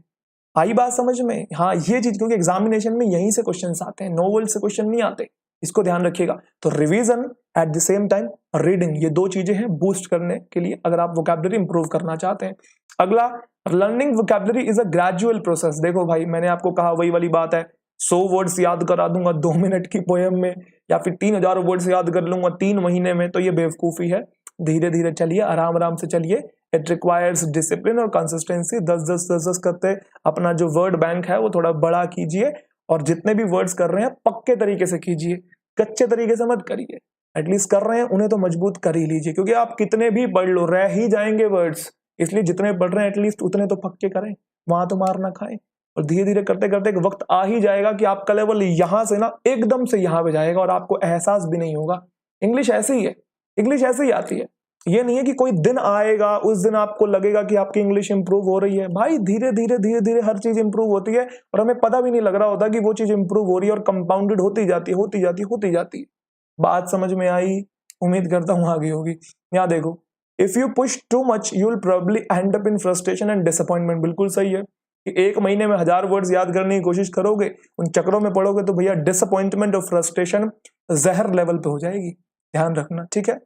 आई बात समझ में? हाँ, ये चीज, क्योंकि एग्जामिनेशन में यहीं से क्वेश्चंस आते हैं, नोवेल से क्वेश्चन नहीं आते, इसको ध्यान रखिएगा। तो revision at the same time reading, ये 2 चीजें हैं बूस्ट करने के लिए अगर आप वोकैबुलरी इंप्रूव करना चाहते हैं। अगला, learning vocabulary is a gradual process. देखो भाई, मैंने आपको कहा वही वाली बात है, 100 वर्ड्स याद करा दूंगा 2 मिनट की पोएम में, या फिर 3000 वर्ड्स याद कर लूंगा 3 महीने में, तो ये बेवकूफी है। धीरे धीरे चलिए, आराम आराम से चलिए। इट रिक्वायर्स डिसिप्लिन और कंसिस्टेंसी। 10-10 करते अपना जो वर्ड बैंक है वो थोड़ा बड़ा कीजिए, और जितने भी वर्ड्स कर रहे हैं पक्के तरीके से कीजिए, कच्चे तरीके से मत करिए। एटलीस्ट कर रहे हैं उन्हें तो मजबूत कर ही लीजिए, क्योंकि आप कितने भी पढ़ लो रह ही जाएंगे वर्ड्स, इसलिए जितने पढ़ रहे हैं एटलीस्ट उतने तो पक्के करें, वहां तो मार ना खाएं। और धीरे धीरे करते करते एक वक्त आ ही जाएगा कि आपका लेवल यहां से ना एकदम से यहां पे जाएगा और आपको एहसास भी नहीं होगा। इंग्लिश ऐसे ही है, इंग्लिश ऐसे ही आती है। ये नहीं है कि कोई दिन आएगा उस दिन आपको लगेगा कि आपकी इंग्लिश इंप्रूव हो रही है। भाई धीरे धीरे हर चीज इंप्रूव होती है और हमें पता भी नहीं लग रहा होता कि वो चीज इंप्रूव हो रही है, और कंपाउंडेड होती जाती है। बात समझ में आई? उम्मीद करता हूं आगे होगी। यहाँ देखो, if you push too much you will probably and up in frustration and disappointment. बिल्कुल सही है कि एक महीने में 1000 वर्ड्स याद करने की कोशिश करोगे, उन चक्रों में पड़ोगे तो भैया डिसअपॉइंटमेंट और फ्रस्ट्रेशन जहर लेवल पे हो जाएगी। ध्यान रखना, ठीक है।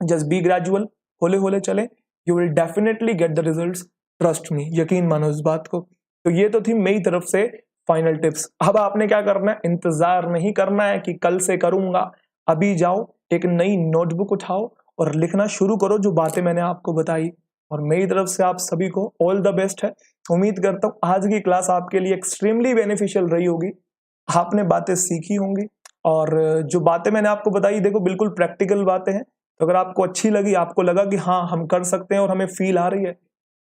जस्ट बी ग्रेजुअल, होले होले चले, you will definitely get the results, trust me, यकीन मानो इस बात को। तो ये तो थी मेरी तरफ से फाइनल टिप्स। अब आपने क्या करना है, इंतजार नहीं करना है कि कल से करूंगा। अभी जाओ, एक नई नोटबुक उठाओ और लिखना शुरू करो जो बातें मैंने आपको बताई। और मेरी तरफ से आप सभी को ऑल द बेस्ट है। उम्मीद करता हूं आज की क्लास आपके लिए एक्सट्रीमली बेनिफिशियल रही होगी, आपने बातें सीखी होंगी। और जो बातें मैंने आपको बताई, देखो बिल्कुल प्रैक्टिकल बातें हैं। तो अगर आपको अच्छी लगी, आपको लगा कि हाँ हम कर सकते हैं और हमें फील आ रही है,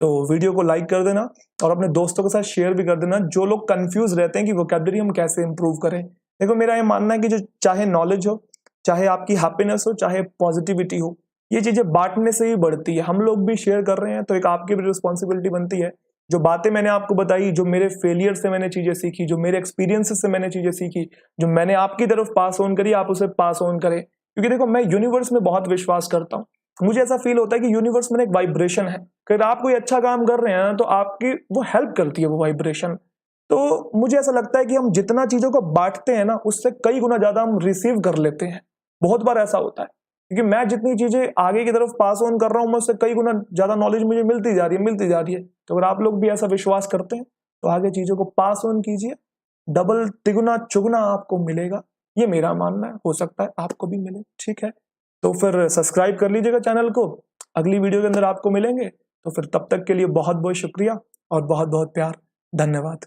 तो वीडियो को लाइक कर देना और अपने दोस्तों के साथ शेयर भी कर देना, जो लोग कंफ्यूज रहते हैं कि वोकैबुलरी हम कैसे इंप्रूव करें। देखो मेरा ये मानना है कि जो चाहे नॉलेज हो, चाहे आपकी हैप्पीनेस हो, चाहे पॉजिटिविटी हो, ये चीजें बांटने से ही बढ़ती है। हम लोग भी शेयर कर रहे हैं तो एक आपकी भी रिस्पॉन्सिबिलिटी बनती है। जो बातें मैंने आपको बताई, जो मेरे फेलियर से मैंने चीजें सीखी, जो मेरे एक्सपीरियंसेस से मैंने चीजें सीखी, जो मैंने आपकी तरफ पास ऑन करी, आप उसे पास ऑन करें। क्योंकि देखो मैं यूनिवर्स में बहुत विश्वास करता हूँ। मुझे ऐसा फील होता है कि यूनिवर्स में एक वाइब्रेशन है। अगर आप कोई अच्छा काम कर रहे हैं तो आपकी वो हेल्प करती है वो वाइब्रेशन। तो मुझे ऐसा लगता है कि हम जितना चीजों को बांटते हैं ना, उससे कई गुना ज्यादा हम रिसीव कर लेते हैं। बहुत बार ऐसा होता है, क्योंकि मैं जितनी चीजें आगे की तरफ पास ऑन कर रहा हूं, मैं उससे कई गुना ज्यादा नॉलेज मुझे मिलती जा रही है। तो अगर आप लोग भी ऐसा विश्वास करते हैं तो आगे चीजों को पास ऑन कीजिए, डबल तिगुना चुगना आपको मिलेगा। ये मेरा मानना है, हो सकता है आपको भी मिले, ठीक है। तो फिर सब्सक्राइब कर लीजिएगा चैनल को, अगली वीडियो के अंदर आपको मिलेंगे। तो फिर तब तक के लिए बहुत बहुत शुक्रिया और बहुत बहुत प्यार, धन्यवाद।